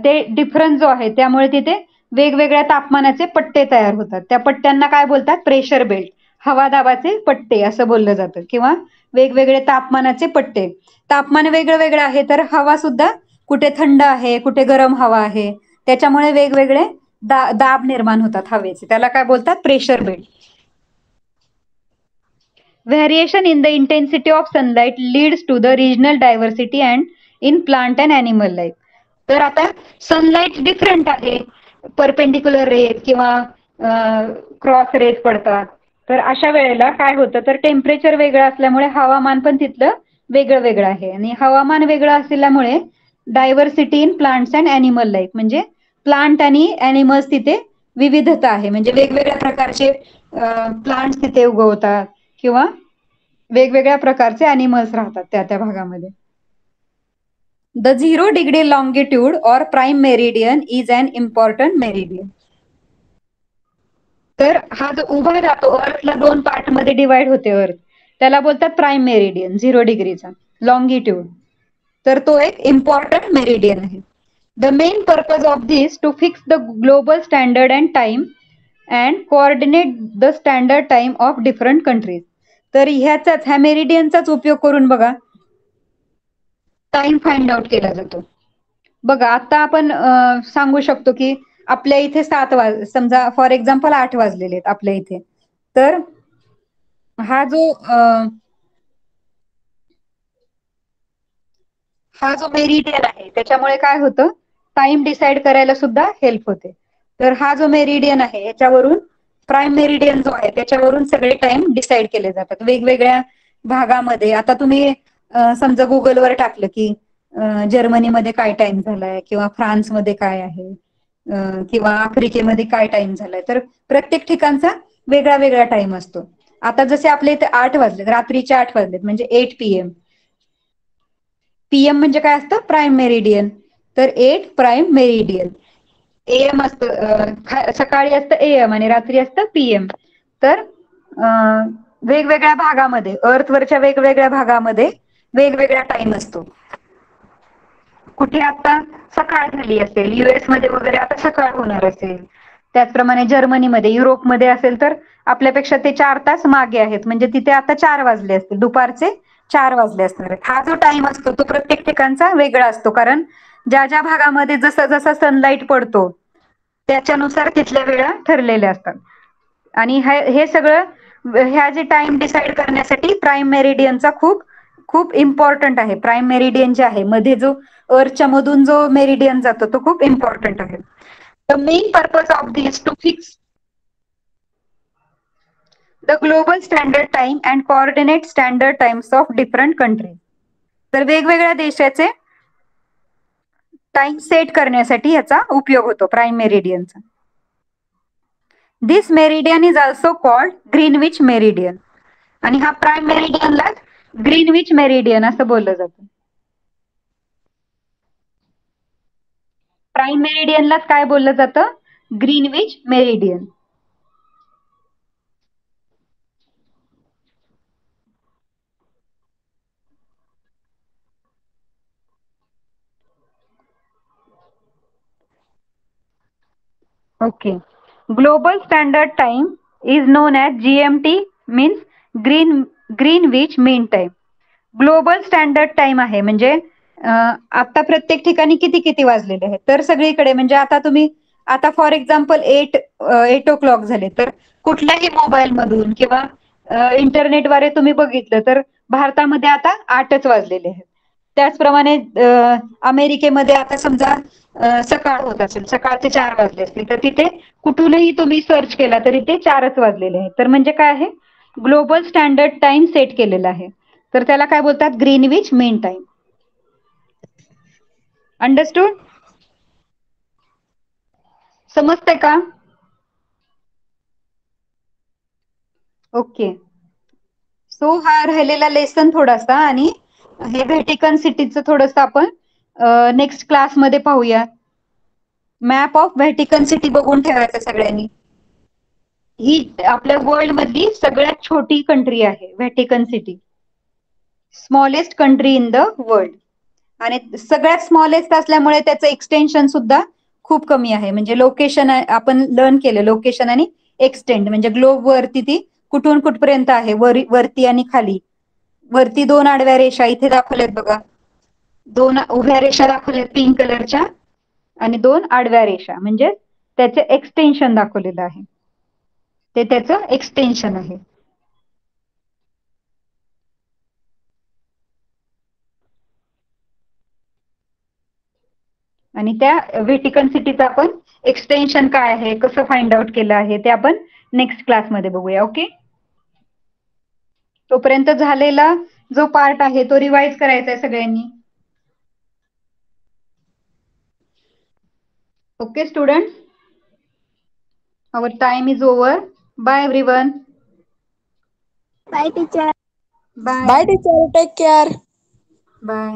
ते डिफरन्स जो आहे त्यामुळे तिथे वेगवेगळ्या तापमानाचे पट्टे तयार होतात, त्या पट्ट्यांना काय बोलतात, प्रेशर बेल्ट, हवा दाबाचे पट्टे असं बोललं जातं, किंवा वेगवेगळे तापमानाचे पट्टे. तापमान वेगळं वेगळं आहे, तर हवा सुद्धा कुठे थंड आहे, कुठे गरम हवा आहे, त्याच्यामुळे वेगवेगळे दाब निर्माण होतात हवेचे, त्याला काय बोलतात, pressure belt. Variation in the intensity of sunlight leads to the regional diversity and in plant and animal life. तर आता सनलाइट डिफरंट आहे, परपेंडिक्युलर रेज किंवा क्रॉस रेज पडतात. तर अशा वेळेला काय होतं, तर टेम्परेचर वेगळं असल्यामुळे हवामान पण तिथलं वेगळं वेगळं आहे, आणि हवामान वेगळं असल्यामुळे diversity in plants and animal life, म्हणजे प्लांट आणि अॅनिमल्स तिथे विविधता आहे, म्हणजे वेगवेगळ्या प्रकारचे प्लांट्स तिथे उगवतात, किंवा वेगवेगळ्या प्रकारचे अॅनिमल्स राहतात त्या भागामध्ये. द 0 degree लॉंगिट्यूड और prime meridian is an important meridian. तर हा जो उभा राहतो, अर्थला 2 पार्ट मध्ये डिवाइड होते अर्थ, त्याला बोलतात प्राईम मेरिडियन, 0 डिग्रीचा लॉंगिट्यूड. तर तो एक इम्पॉर्टंट मेरिडियन आहे. The main purpose of this to fix the global standard and time and coordinate the standard time of different countries. तर ह्या मेरिडियनचाच उपयोग करून बघा टाइम फाइंड आउट केला जातो. बघा आता आपण सांगू शकतो की आपल्या इथे 7 समजा फॉर एक्झाम्पल 8 वाजलेले आहेत आपल्या इथे. तर हा जो हा जो मेरिडियन आहे त्याच्यामुळे काय होतं, टाइम डिसाइड करायला सुद्धा हेल्प होते. तर हा जो मेरिडियन आहे याच्यावरून, प्राईम मेरिडियन जो आहे त्याच्यावरून सगळे टाइम डिसाइड केले जातात वेगवेगळ्या भागामध्ये. आता तुम्ही समजा गुगलवर टाकलं की जर्मनीमध्ये काय टाइम झालाय किंवा फ्रान्समध्ये काय आहे, किंवा आफ्रिकेमध्ये काय टाइम झालाय, तर प्रत्येक ठिकाणचा वेगळा वेगळा टाइम असतो. आता जसे आपल्या इथे 8 वाजलेत, रात्रीचे 8 वाजलेत म्हणजे 8 PM. PM म्हणजे काय असतं, प्राईम मेरिडियन. तर 8 प्राईम मेरिडियन. AM असतं, सकाळी असतं AM आणि रात्री असतं PM. तर वेगवेगळ्या भागामध्ये, अर्थवरच्या वेगवेगळ्या भागामध्ये वेगवेगळा टाइम असतो. कुठे आता सकाळ झाली असेल, US मध्ये वगैरे आता सकाळ होणार असेल. त्याचप्रमाणे जर्मनीमध्ये, युरोपमध्ये असेल तर आपल्यापेक्षा ते 4 तास मागे आहेत, म्हणजे तिथे आता 4 वाजले असतील, दुपारचे 4 वाजले असणार आहेत. हा जो टाइम असतो तो प्रत्येक ठिकाणचा वेगळा असतो, कारण ज्या ज्या भागामध्ये जसा जसा सनलाईट पडतो त्याच्यानुसार तिथल्या वेळा ठरलेल्या असतात. आणि हे सगळं, ह्या जे टाइम डिसाइड करण्यासाठी प्राईम मेरिडियनचा खूप खूप इम्पॉर्टंट आहे. प्राईम मेरिडियन जे आहे मध्ये जो अर्थच्या मधून जो मेरिडियन जातो तो खूप इम्पॉर्टंट आहे. The main purpose of this to fix the global standard time and coordinate standard times of different countries. तर वेगवेगळ्या देशाचे टाइम सेट करण्यासाठी याचा उपयोग होतो प्राईम मेरिडियनचा. This meridian is also called Greenwich meridian. आणि हा प्राईम मेरिडियनला ग्रीनविच मेरिडियन असं बोललं जातं. प्राईम मेरिडियनलाच काय बोललं जातं, Greenwich meridian. Okay. Global standard time is non as GMT, means Greenwich mean time. Global standard time आहे म्हणजे आता प्रत्येक ठिकाणी किती किती वाजलेले आहेत, तर सगळीकडे म्हणजे आता तुम्ही आता फॉर एक्झाम्पल 8 o'clock झाले, तर कुठल्याही मोबाईल मधून किंवा इंटरनेटद्वारे तुम्ही बघितलं तर भारतामध्ये आता 8च वाजलेले आहेत. त्याचप्रमाणे अमेरिकेमध्ये आता समजा सकाळ होत असेल, सकाळचे 4 वाजले असतील, तर तिथे कुठूनही तुम्ही सर्च केला तरी ते 4च वाजलेले आहेत. तर म्हणजे काय आहे, ग्लोबल स्टँडर्ड टाइम सेट केलेला आहे. तर त्याला काय बोलतात, ग्रीनविच मीन टाइम. अंडरस्टूड? समजतंय का? ओके. सो हा राहिलेला लेसन थोडासा, आणि हे व्हॅटिकन सिटीचं थोडस आपण नेक्स्ट क्लासमध्ये पाहूया. मॅप ऑफ व्हॅटिकन सिटी बघून ठेवायचं सगळ्यांनी. ही आपल्या वर्ल्ड मधली सगळ्यात छोटी कंट्री आहे Vatican city. Smallest country in the world. आणि सगळ्यात स्मॉलेस्ट असल्यामुळे त्याचं एक्सटेन्शन सुद्धा खूप कमी आहे. म्हणजे लोकेशन आपण लर्न केलं, लोकेशन आणि एक्सटेंड म्हणजे ग्लोब वरती ती कुठून कुठपर्यंत आहे, वरती आणि खाली. वरती 2 आडव्या रेषा इथे दाखवल्यात बघा, 2 उभ्या रेषा दाखवल्यात पिंक कलरच्या, आणि 2 आडव्या रेषा म्हणजे त्याचे एक्सटेन्शन दाखवलेलं आहे. ते त्याचं एक्सटेन्शन आहे. आणि त्या व्हॅटिकन सिटीचं आपण एक्सटेन्शन काय आहे, कसं फाइंड आउट केलं आहे, ते आपण नेक्स्ट क्लासमध्ये बघूया. ओके. तोपर्यंत झालेला जो पार्ट आहे तो रिवाइज करायचा आहे सगळ्यांनी. Okay student, our time is over. Bye everyone. Bye teacher. Bye. Bye teacher, take care. Bye.